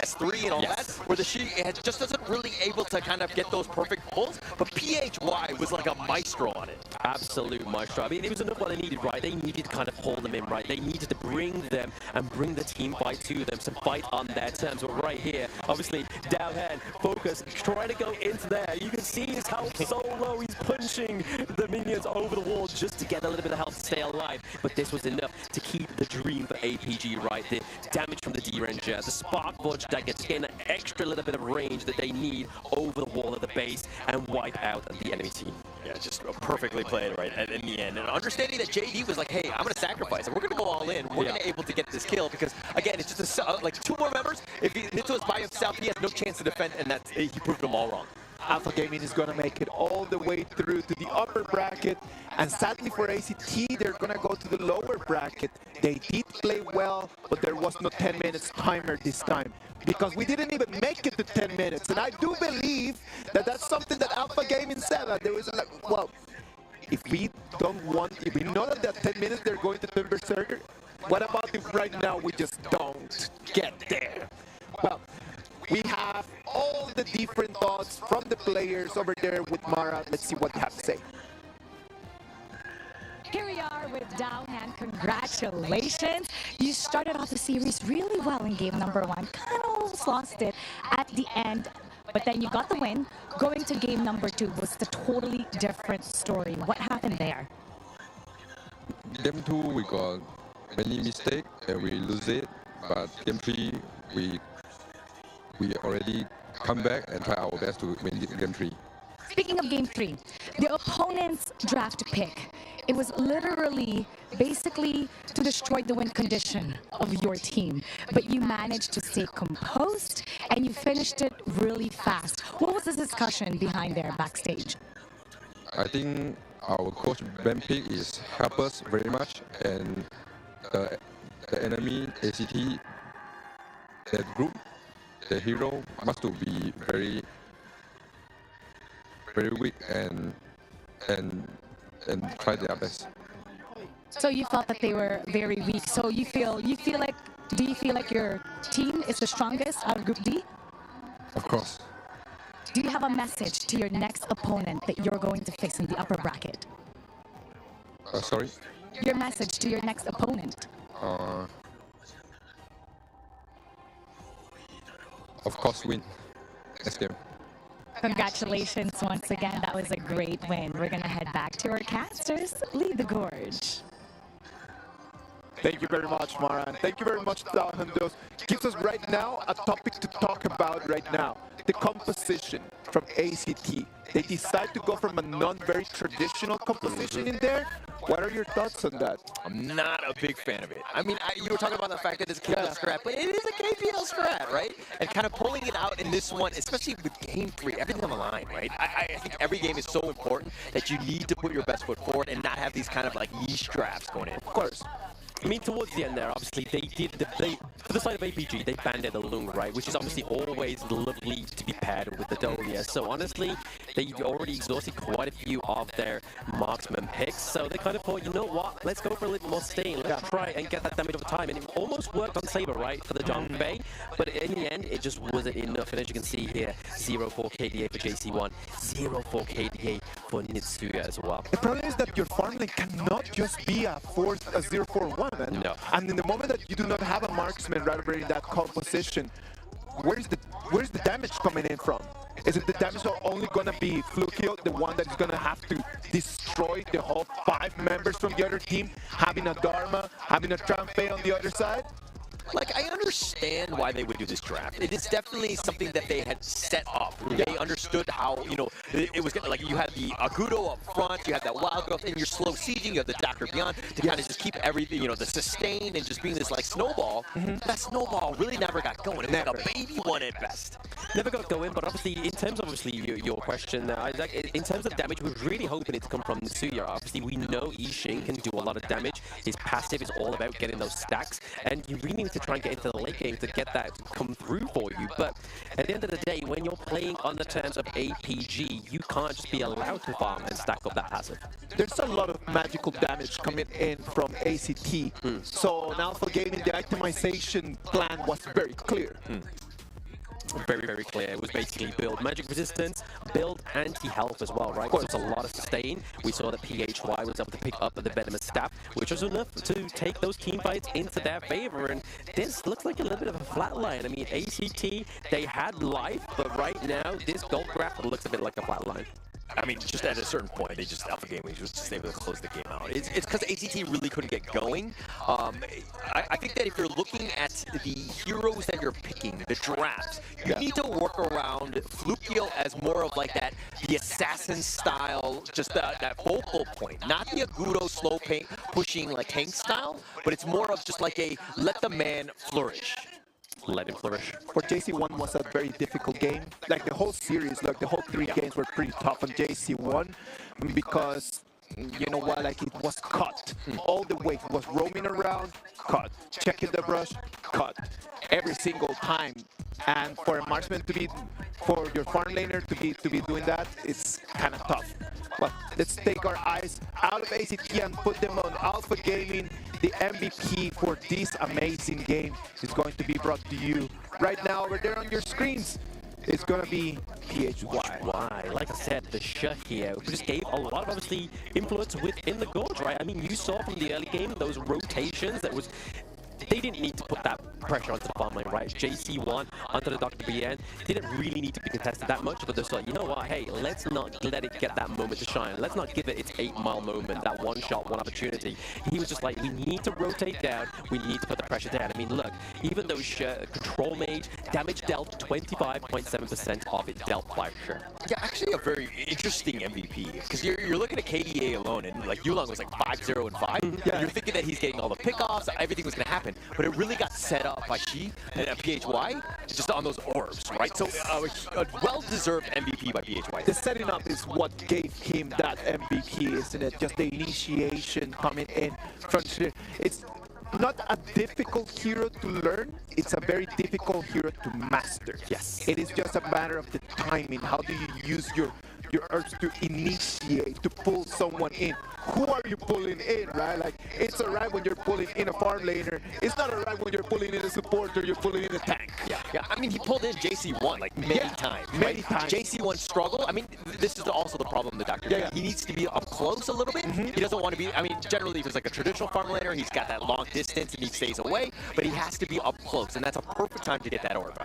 S3 and all that, where the she just doesn't really able to kind of get those perfect pulls. But PHY was like a maestro on it. Absolute maestro. I mean, it was enough what they needed, right? They needed to kind of hold them in, right? They needed to bring them and bring the team fight to them, to fight on their terms. But right here, obviously, downhand, focus, trying to go into there. You can see his health so low. He's punching the minions over the wall just to get a little bit of health to stay alive. But this was enough to keep the dream for APG, right? The damage from the D-Ranger, the Spark Forge that gets getting an extra little bit of range that they need over the wall of the base and wipe out the enemy team. Yeah, just perfectly played right in the end. And understanding that JD was like, hey, I'm going to sacrifice it. We're going to go all in. We're going to be able to get this kill because, again, it's just like 2 more members. If Nitto is by himself, he has no chance to defend, and he proved them all wrong. Alpha Gaming is going to make it all the way through to the upper bracket, and sadly for ACT, they're going to go to the lower bracket. They did play well, but there was no 10 minutes timer this time, because we didn't even make it to 10 minutes, and I do believe that that's something that Alpha Gaming said, that there was like, well, if we know that at 10 minutes they're going to turn Berserker, what about if right now we just don't get there? Well, we have all the different thoughts from the players over there with Mara. Let's see what they have to say. Here we are with Dowhan. Congratulations. You started off the series really well in game number 1. Kind of almost lost it at the end, but then you got the win. Going to game number 2 was a totally different story. What happened there? Game 2, we got many mistakes and we lose it, but game 3, we already come back and try our best to win game 3. Speaking of game 3, the opponent's draft pick, it was literally basically to destroy the win condition of your team, but you managed to stay composed and you finished it really fast. What was the discussion behind there backstage? I think our coach Ben Pick is help us very much, and the enemy ACT, that group, the hero must to be very weak and try their best. So you felt that they were very weak. So do you feel like your team is the strongest out of Group D? Of course. Do you have a message to your next opponent that you're going to face in the upper bracket? Sorry? Your message to your next opponent. Of course, win this game. Congratulations once again. That was a great win. We're going to head back to our casters. Lead the gorge. Thank you very much, Mara, and thank you very much, Dowhan. Gives us right now a topic to talk about right now. The composition from ACT. They decide to go from a non-very traditional composition in there. What are your thoughts on that? I'm not a big fan of it. I mean, you were talking about the fact that it's KPL scrap, but it is a KPL scrap, right? And kind of pulling it out in this one, especially with game 3, everything on the line, right? I think every game is so important that you need to put your best foot forward and not have these kind of like niche drafts going in. Of course. I mean, towards the end there, obviously, for the side of APG, they banned the Lung, right? Which is obviously always lovely to be paired with the Dolia. So honestly, they already exhausted quite a few of their marksman picks. So they kind of thought, you know what, let's go for a little more stain. Let's try and get that damage over time. And it almost worked on Saber, right, for the John Fei. But in the end, it just wasn't enough. And as you can see here, 0-4 KDA for JC1, 0-4 KDA for Nitsuya as well. The problem is that your farm lane cannot just be a 0-4-1. No. And in the moment that you do not have a marksman right over in that composition, where's the damage coming in from? Is it the damage only gonna be Flukio, the one that is gonna have to destroy the whole 5 members from the other team, having a Dharma, having a Trampe on the other side? Like, I understand why they would do this draft. It is definitely something that they had set up. They understood how, you know, it was gonna, like, you had the Agudo up front, you had that Wild Growth, and you're slow sieging, you have the Dr. Beyond to kind of just keep everything, you know, the sustain and just being this, like, snowball. That snowball really never got going. It was like a baby one at best. Never got going, but obviously, in terms of your question, Isaac, in terms of damage, we're really hoping it to come from Nitsuya. Obviously, we know Ishin can do a lot of damage. His passive is all about getting those stacks, and you really need to try and get into the late game to get that to come through for you. But at the end of the day, when you're playing on the terms of APG, you can't just be allowed to farm and stack up that passive. There's a lot of magical damage coming in from ACT. So in Alpha Gaming, the itemization plan was very clear. Very, very clear. It was basically build magic resistance, build anti-health as well, right? Because it was a lot of sustain. We saw that PHY was able to pick up the venomous staff, which was enough to take those team fights into their favor. And this looks like a little bit of a flat line. I mean, ACT, they had life, but right now, this gold graph looks a bit like a flat line. I mean, just at a certain point, they just Alpha Gaming was just able to close the game out. It's because ACT really couldn't get going. I think that if you're looking at the heroes that you're picking, the drafts, you need to work around Flukio as more of like that, the assassin style, just that focal point. Not the Agudo slow paint pushing like Hank style, but it's more of just like a let the man flourish. Let him flourish. For JC1 was a very difficult game. Like the whole series, like the whole 3 games were pretty tough on JC1 because you know what, like it was cut all the way. It was roaming around, cut, checking the brush, cut every single time. And for a marksman to be, for your farm laner to be doing that, it's kind of tough. But let's take our eyes out of ACT and put them on Alpha Gaming. The MVP for this amazing game is going to be brought to you right now over there on your screens. It's going to be PHY. Why? Like I said, the Shah here just gave a lot of obviously influence within the Gorge, right? I mean, you saw from the early game those rotations that was... They didn't need to put that pressure onto the farm lane, right? JC1 onto the Dr. BN didn't really need to be contested that much, but they're like, you know what, hey, let's not let it get that moment to shine. Let's not give it its 8-mile moment, that one shot, one opportunity. He was just like, we need to rotate down, we need to put the pressure down. I mean, look, even though Control Mage, damage dealt 25.7% of it dealt by Sure. Yeah, actually a very interesting MVP, because you're looking at KDA alone, and like Yulong was like 5-0 and 5. Yeah. You're thinking that he's getting all the pickoffs, everything was going to happen, but it really got set up by Shi and PHY just on those orbs, right? So a well-deserved MVP by PHY. The setting up is what gave him that MVP, isn't it? Just the initiation coming in from Shi. It's not a difficult hero to learn, it's a very difficult hero to master. Yes. It is just a matter of the timing. How do you use your urge to initiate, to pull someone in? Who are you pulling in, right? Like, it's alright when you're pulling in a farm laner. It's not alright when you're pulling in a support or you're pulling in a tank. Yeah. I mean, he pulled in JC1 like many times. Many times. JC1 struggle. I mean, this is also the problem with Dr. He needs to be up close a little bit. He doesn't want to be, I mean, generally if it's like a traditional farm laner, he's got that long distance and he stays away, but he has to be up close, and that's a perfect time to get that orb.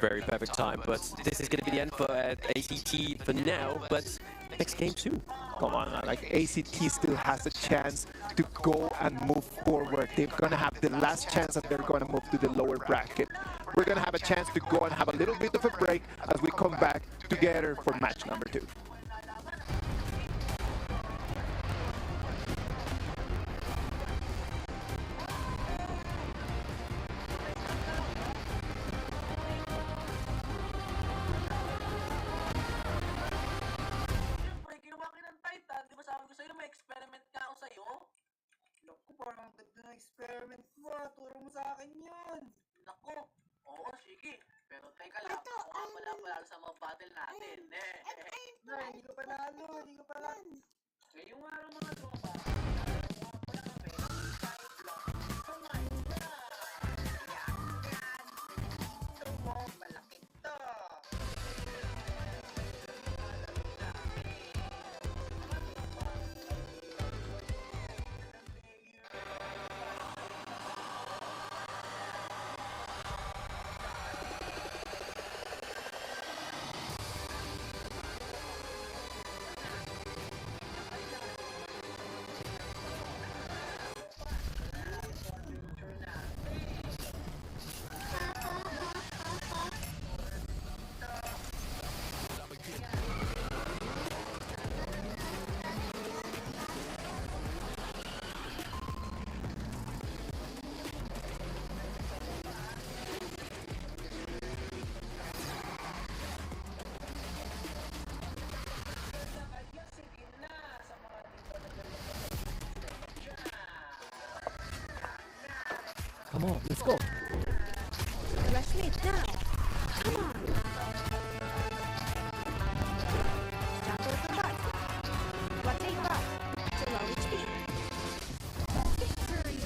Very perfect time, but this is going to be the end for ACT for now, but next game too. Come on, like ACT still has a chance to go and move forward. They're going to have the last chance that they're going to move to the lower bracket. We're going to have a chance to go and have a little bit of a break as we come back together for match number 2. Parang ganda ng experiment mo. Turo mo sa akin yun. Naku, oo, sige. Pero teka lang, ako nga pala sa mga battle natin. Hindi ko panalo, hindi ko panalo. Ngayong araw mga tropa, malaki to. Come on, let's go. Rush me now. Come on. Jump over the bus. Rotate up to low HP. Victory.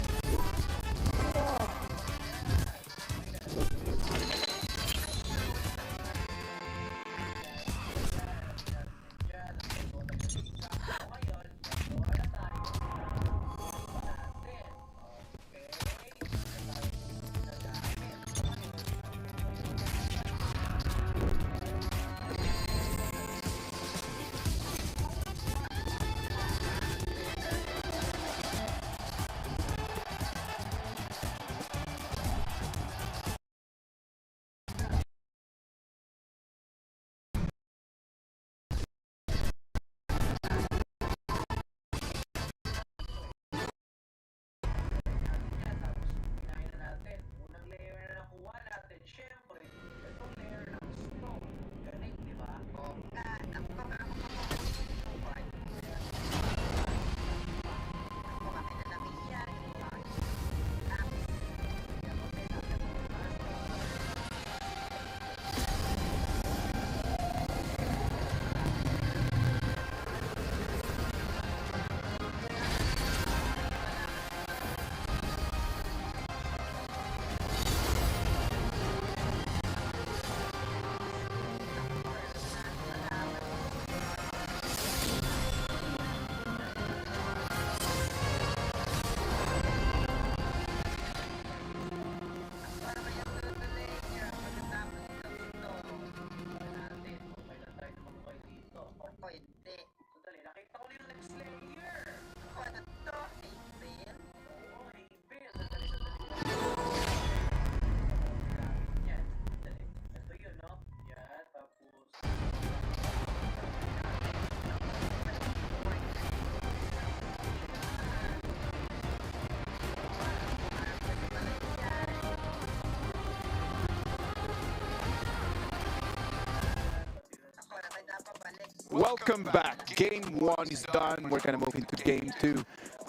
welcome back. Game 1 is done. We're gonna move into Game 2.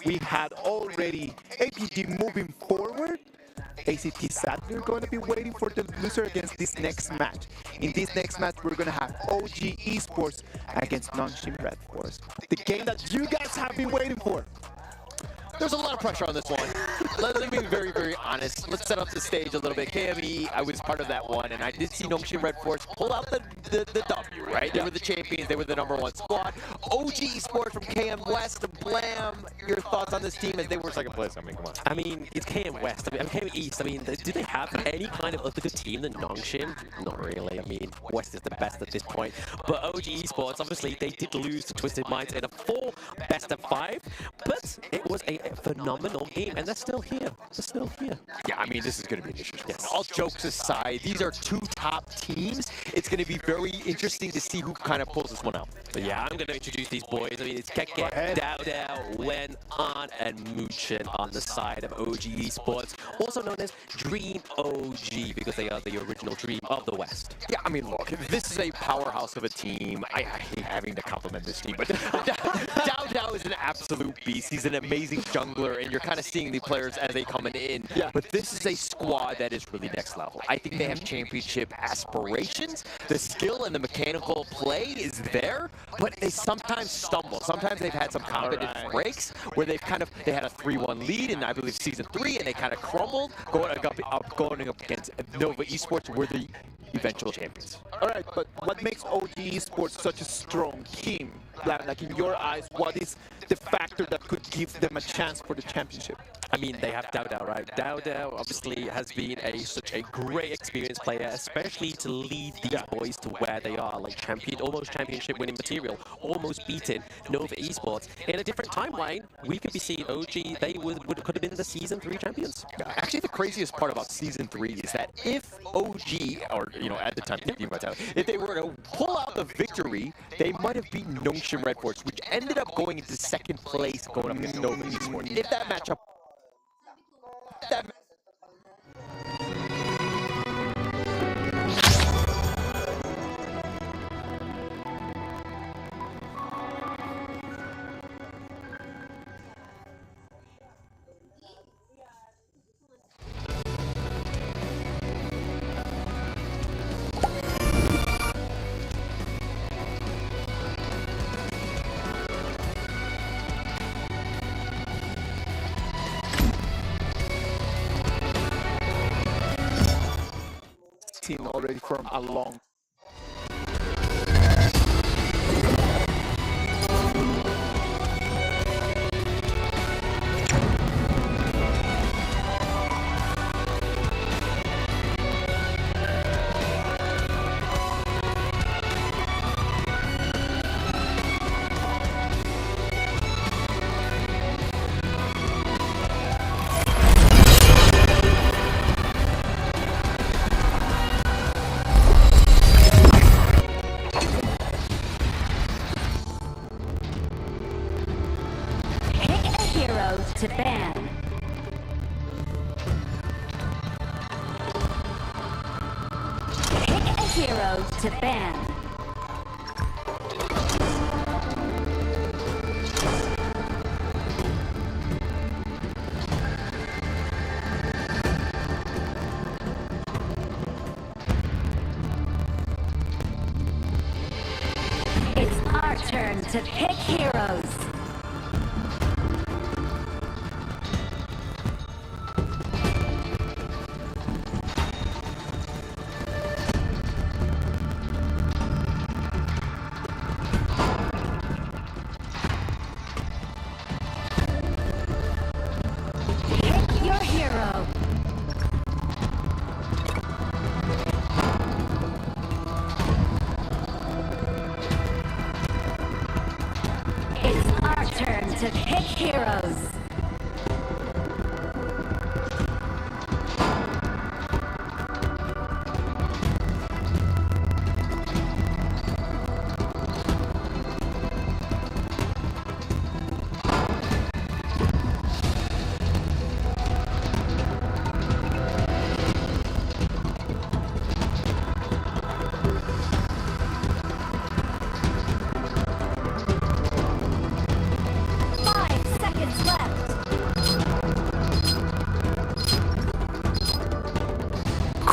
We had already APG moving forward. ACT sadly are going to be waiting for the loser against this next match. In this next match, we're going to have OG Esports against Nongshim Red Force. The game that you guys have been waiting for. There's a lot of pressure on this one. Let me be very, very honest. Let's set up the stage a little bit. KME, I was part of that one, and I did see Nongshim Red Force pull out the W, right? They were the champions. They were the #1 squad. OG Esports from KM West, Blam. Your thoughts on this team as they were second place? I mean, come on. I mean, it's KM West. I mean, KM East. I mean, do they have any kind of other good team than Nongshim? Not really. I mean, West is the best at this point. But OG Esports, obviously, they did lose to Twisted Minds in a 4 best-of-5. But it was a phenomenal game, and they're still here. They're still here. Yeah, I mean, this is going to be an interesting one. All jokes aside, these are 2 top teams. It's going to be very interesting to see who kind of pulls this one out. But yeah, I'm going to introduce these boys. I mean, it's Keke, Dao, Wen, An, and Muchin on the side of OG Esports, also known as Dream OG, because they are the original Dream of the West. Yeah, I mean, look, this is a powerhouse of a team. I hate having to compliment this team, but Dao is an absolute beast. He's an amazing jungler, and you're kind of seeing the players as they coming in. Yeah. But this is a squad that is really next level. I think they have championship aspirations. The skill and the mechanical play is there, but they sometimes stumble. Sometimes they've had some confidence breaks where they had a 3-1 lead in, I believe, Season 3, and they kind of crumbled, going up against Nova Esports, were the eventual champions. All right, but what makes OG Esports such a strong team? Like, in your eyes, what is the factor that could give them a chance for the championship? I mean, they have Dao, right? Dao obviously has been such a great experienced player, especially to lead these boys to where they are, like almost championship winning material, almost beating Nova Esports. In a different timeline, we could be seeing OG, they could have been the Season 3 champions. Actually, the craziest part about Season 3 is that if OG, or, at the time, if they were to pull out the victory, they might have beaten Nongshim Red Force, which ended up going into second place, going up against Nova Esports. If that matchup Team already from a long. To ban. Pick a hero to ban. It's our turn to pick heroes. To pick heroes.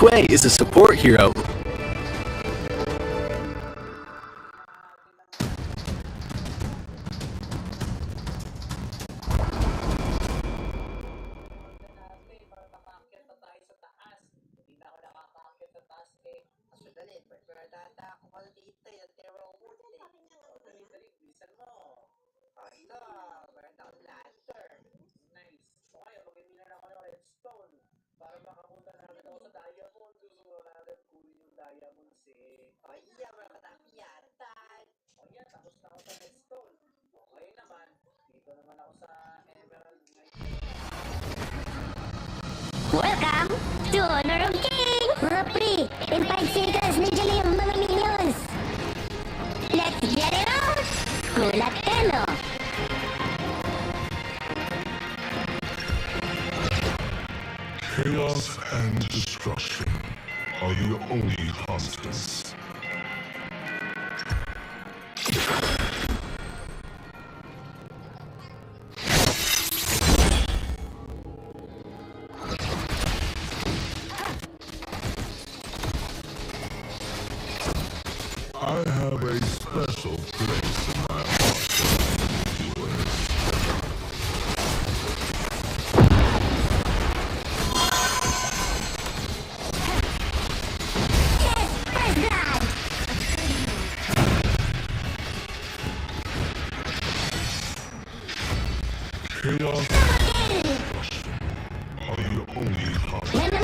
Quay is a support hero. Welcome to Honor of Kings! Hurry! In 5 seconds, nandiyan na yung mga minions! Let's get it on! Kulat Eno! Chaos and destruction are the only constants. I have a special place in my heart for viewers. Chaos and destruction are the only constants.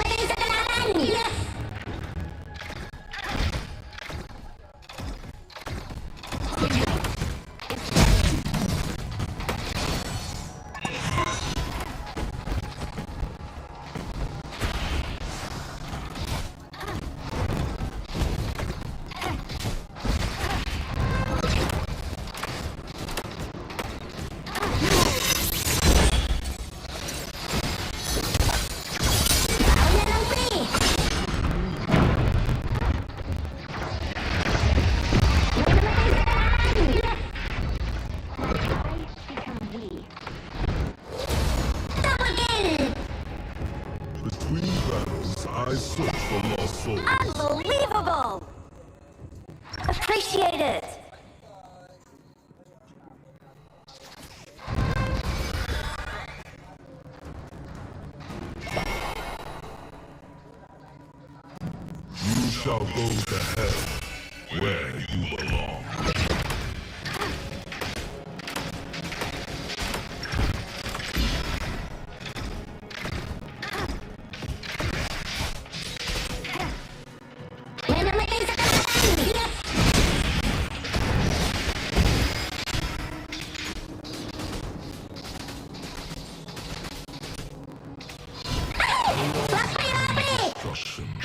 Between battles, I search for lost souls. Unbelievable! Appreciate it! You shall go to hell, where you belong.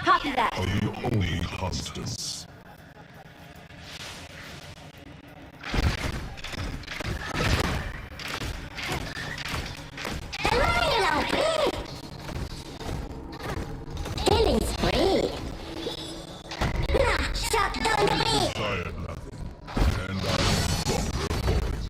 Copy that. Are the only constants. Killing spree. Nah, shut down the beat. Desired nothing, and I am stronger for it.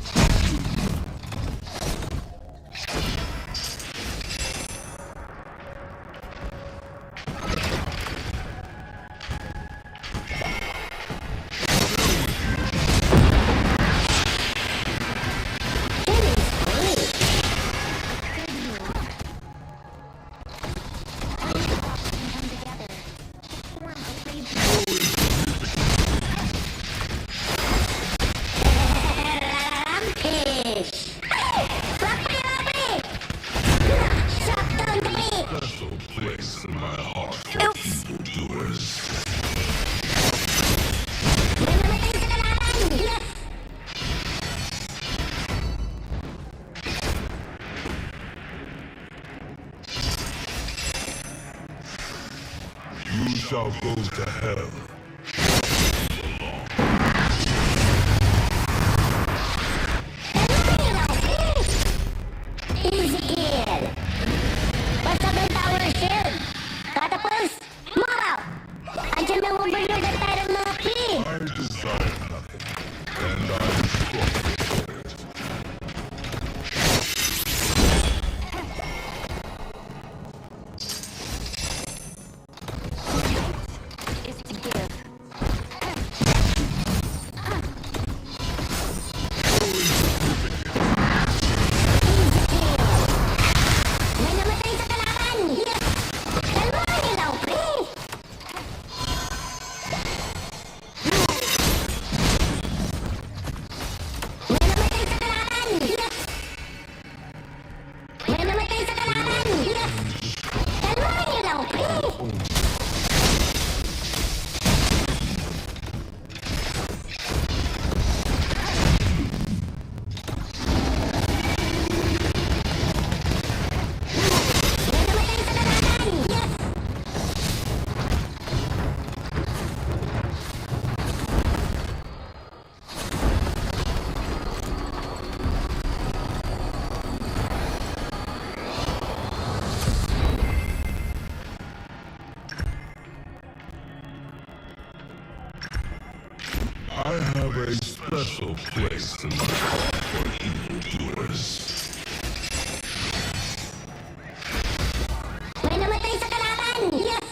Special place in my heart for evildoers. You shall go to hell. Easy kid. Basta may power shield. Catapults, moral. Andiyan na overload at tayo ng mga P. I desire nothing, and I am stronger for it. special place in my heart for evildoers. May namatay sa kalaban! Yes!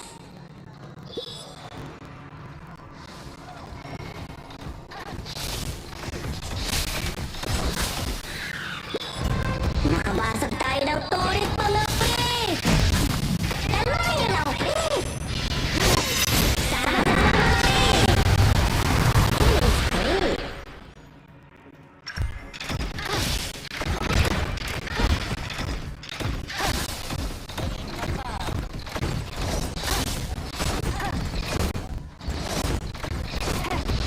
Nakabasag tayo ng turret, mga pre! Dalawa yun lang, pre!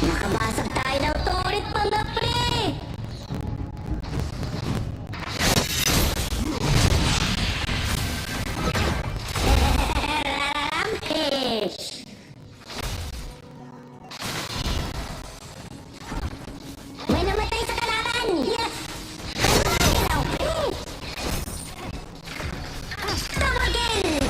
Nakabasag tayo ng turret, mga pre! Rampage! May namatay sa kalaban! Yes! Double kill!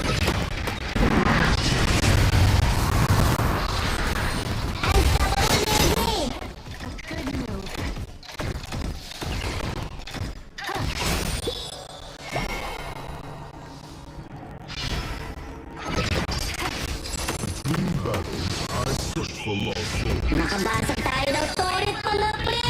Between battles, I search for lost souls. Nakabasag tayo ng turret, mga pre!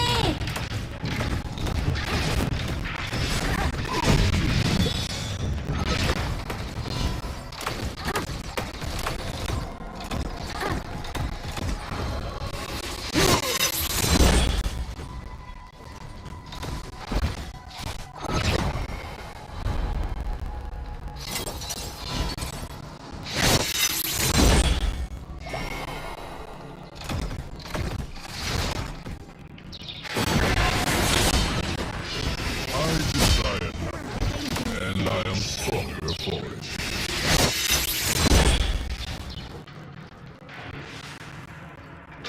I desire nothing, and I am stronger for it.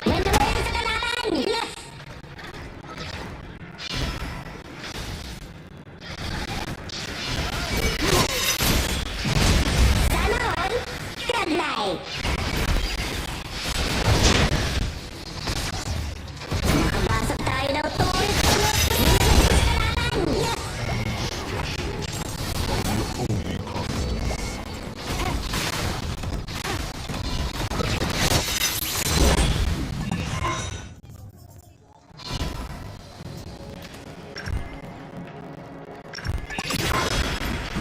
May namatay sa kalaban! Yes! Sana all, godlike! Nakabasag tayo ng turret, mga pre! Yes! Only constants.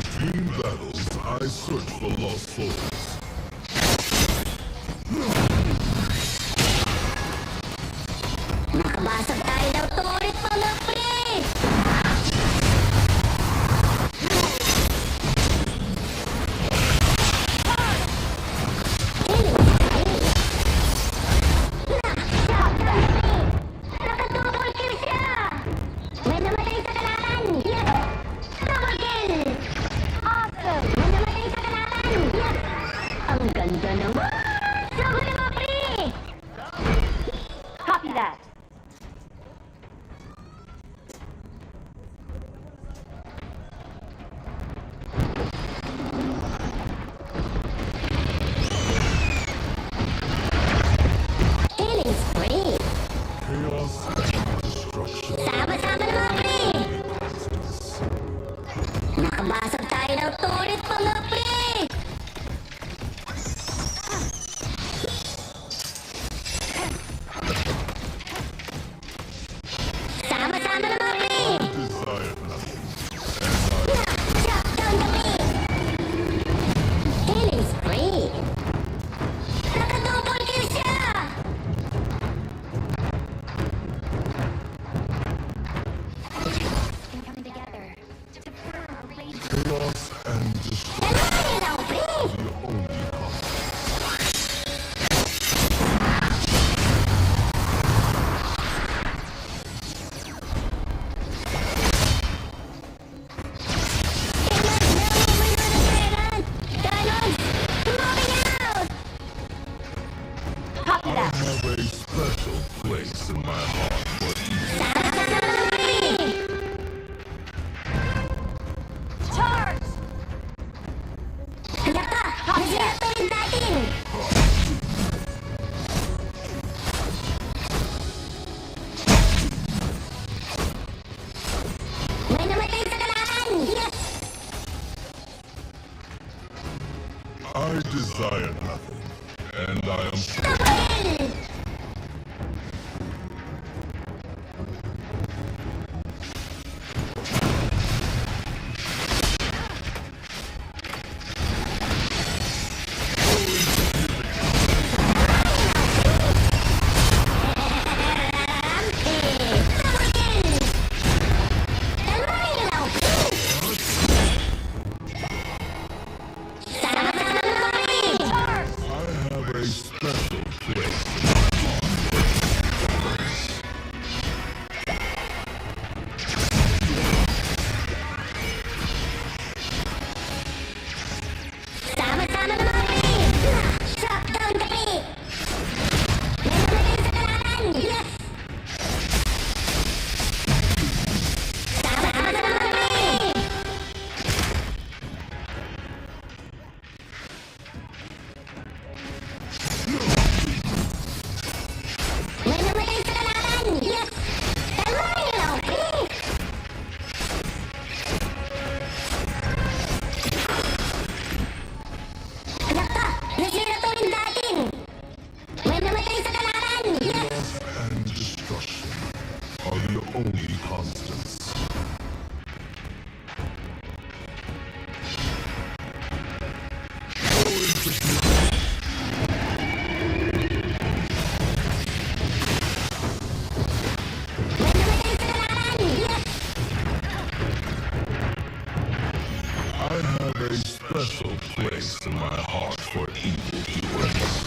Between battles, I search for lost souls. Nakabasag tayo ng turret, mga pre! Naka-double kill siya! May namatay sa kalaban! Yes! Double kill! Awesome! May namatay sa kalaban! Yes! Ang ganda naman! Double mga pre! Copy that! Killing spree! Chaos and destruction. Sama-sama na mga pre! Nakabasag tayo ng turret, mga pre! Sama-sama na mga pre! Desire nothing, Chop down the pre! Killing spree! Naka-double kill siya! chaos and destruction. Dalawa yun lang, pre! The only constants. Cannons! Moving out! Copy I that! have a special place in my heart for evil. Sama-sama na mga pre! Charge! I desire nothing, and I am strong. And destruction are the only constants. I have a special place in my heart for evildoers.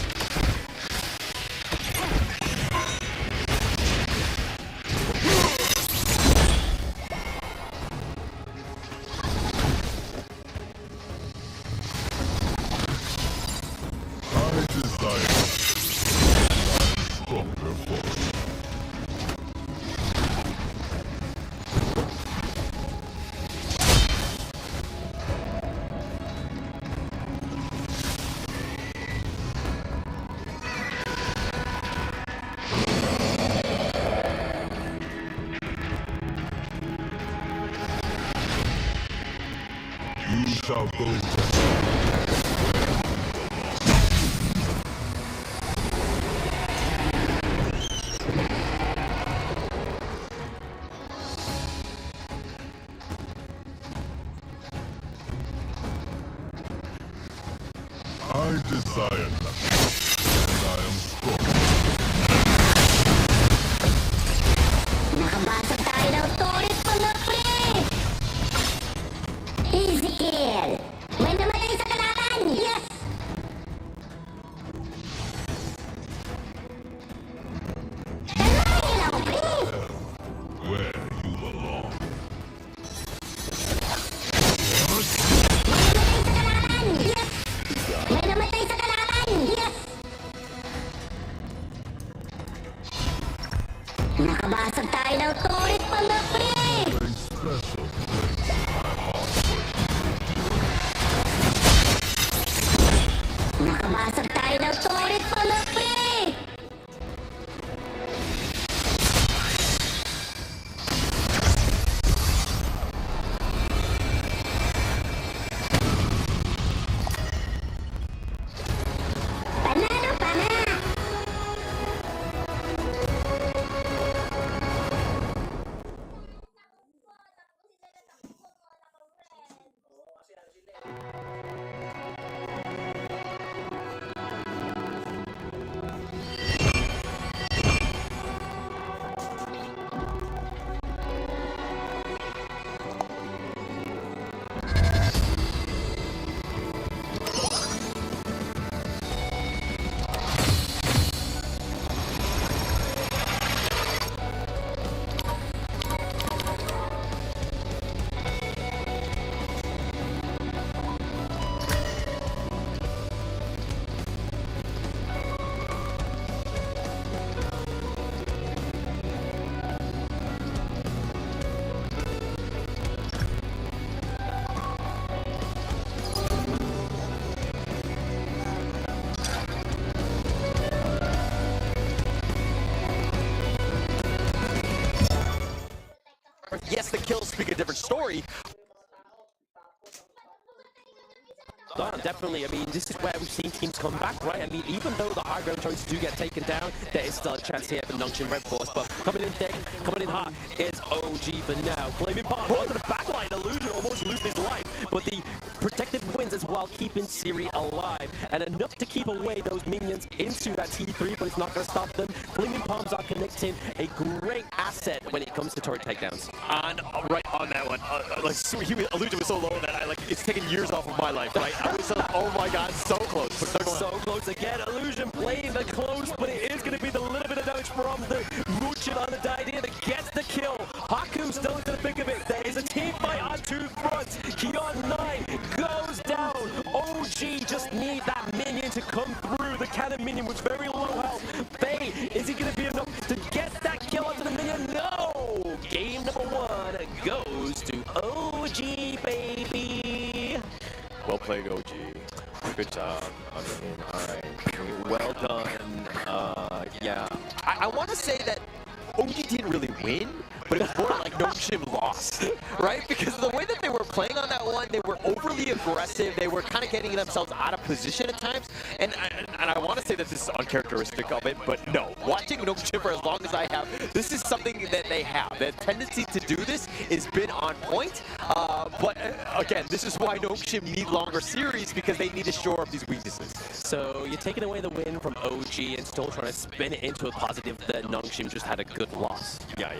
I desire stronger force. You shall go to I desire nothing, and I am strong. Nakabasa tayo ng tulis pa na pre! Easy kill! May namatay sa kalaban! Yes! Tanayin ako pre! Where you belong. May namatay sa kalaban! Yes! Nakabasag tayo ng tulis pa na pre! A special place in my heart for Nakabasag tayo ng tulis pa na pre! Panalo pa na! Yes, the kills speak a different story. done, definitely. I mean, this is where we've seen teams come back, right? I mean, even though the high ground choices do get taken down, there is still a chance here for Nongshim Red Force. But coming in thick, coming in hot, is OG for now. Flaming Palm onto the backline. Illusion almost loses his life, but the protective wins as well, keeping Siri alive. And enough to keep away those minions into that T3, but it's not going to stop them. Flaming Palms are connecting, a great asset when it comes to turret takedowns. And right on that one, Illusion was so low that it's taken years off of my life, right? I was like, oh my god, so close. But so close again. Illusion playing the close, but it is going to be the little bit of damage from the Muchin on the Diadem that gets the kill. Haku still into the thick of it. There is a team fight on two fronts. Keon 9 goes down. OG just need that minion to come through. The cannon minion was very low health. Faye, is he going to be enough to get that kill onto the minion? No! Game number 1 goes to OG, baby. Well played, OG. Good job. I mean, alright. Well done. Yeah. I want to say that OG didn't really win, but it was more like Nongshim lost, right? Because the way that they were playing on that one, they were overly aggressive. They were kind of getting themselves out of position at times. And I want to say that this is uncharacteristic of it, but no. Watching Nongshim for as long as I have, this is something that they have. The tendency to do this has been on point. But again, this is why Nongshim need longer series, because they need to shore up these weaknesses. So you're taking away the win from OG and still trying to spin it into a positive that Nongshim just had a good loss. Yeah.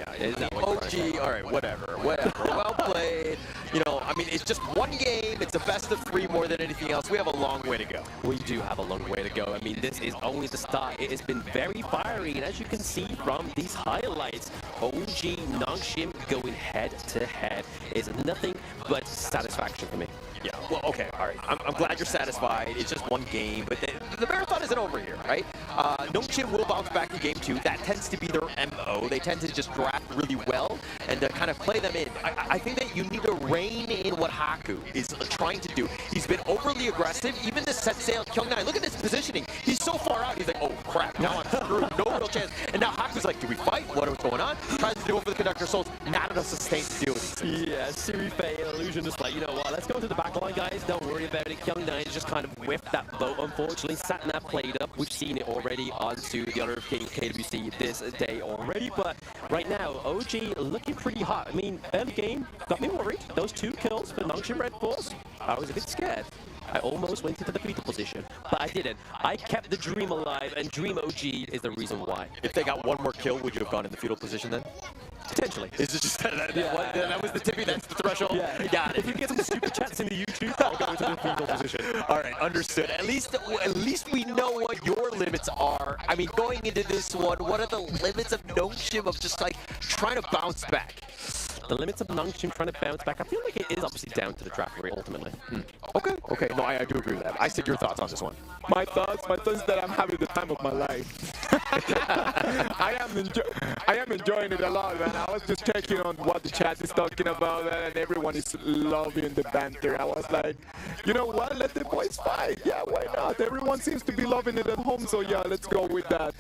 OG, all right, whatever. Well played. You know, I mean, it's just one game. It's a best of 3 more than anything else. We have a long way to go. We do have a long way to go. I mean, this is only the start. It has been very fiery, and as you can see from these highlights, OG Nongshim going head to head is nothing but satisfaction for me. Yeah, well, okay, all right. I'm glad you're satisfied. It's just one game, but the marathon isn't over here, right? Nongshim will bounce back in game 2. That tends to be their MO. They tend to just draft really well and to kind of play them in. I think that you need to rein in what Haku is trying to do. He's been overly aggressive. Even to set sail Kyung-9, look at his positioning. He's so far out. He's like, oh, crap, now I'm screwed. No real chance. And now Haku's like, do we fight? What is going on? Tries to do it for the Conductor Souls. Not enough sustain to deal with these things. Yeah, Siri Faye and Illusion just like, you know what, let's go to the back line, guys. Don't worry about it. Kyung-9 just kind of whiffed that boat, unfortunately. Satnav played up. We've seen it already onto the Honor of Kings KWC this day already. But right now, OG looking pretty hot. I mean, early game got me worried. Those 2 kills for Nongshim Red Force, I was a bit scared. I almost went into the fetal position, but I didn't. I kept the dream alive, and Dream OG is the reason why. If they got one more kill, would you have gone in the fetal position then? Potentially. Is it just that was the tippy, that's the threshold? Yeah. Got it. If you get some super chats in the YouTube, I'll go into the fetal position. All right, understood. At least we know what your limits are. I mean, going into this one, what are the limits of Nongshim of just like trying to bounce back? The limits of Nongshim trying to bounce back, I feel like it is obviously down to the draft rate ultimately. Okay. No, I do agree with that. I said your thoughts on this one. My thoughts is that I'm having the time of my life. I am enjoying it a lot, man. I was just checking on what the chat is talking about, and everyone is loving the banter. I was like, you know what? Let the boys fight. Yeah, why not? Everyone seems to be loving it at home, so yeah, let's go with that.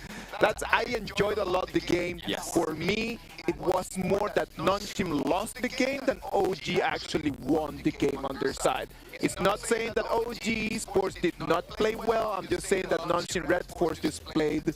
I enjoyed a lot the game. Yes. For me, it was more that Nongshim lost the game than OG actually won the game on their side. It's not saying that OG Sports did not play well. I'm just saying that Nongshim Red Force just played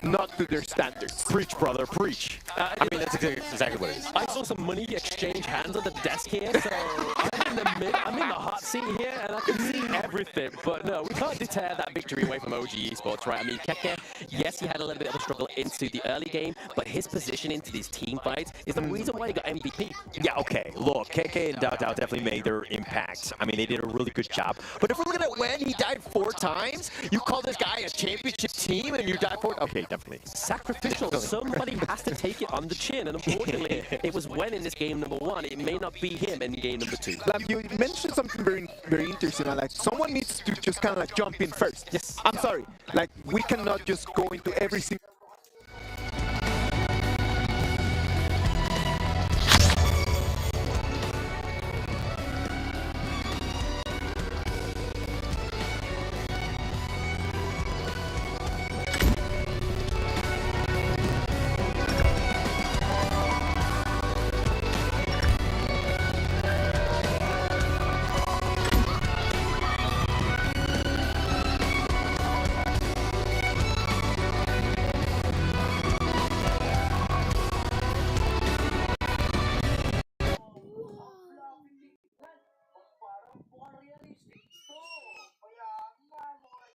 not to their standards. Preach, brother, preach. I mean, that's exactly what it is. I saw some money exchange hands on the desk here, so I'm in the hot seat here, and I can see everything. But no, we can't deter that victory away from OG Esports, right? I mean, Keke, yes, he had a little bit of a struggle into the early game, but his position into these team fights is the reason why he got MVP. Yeah, okay. Look, KK and Dao Dao definitely made their impact. I mean, they did a really good job. But if we're looking at when he died 4 times, you call this guy a championship team and you died 4 times? Okay, definitely. Sacrificial. Somebody has to take it on the chin, and unfortunately, it was when in this game number 1. It may not be him in game number 2. You mentioned something very, very interesting. Like, someone needs to just kind of like jump in first. Yes. I'm sorry. Like, we cannot just go into every single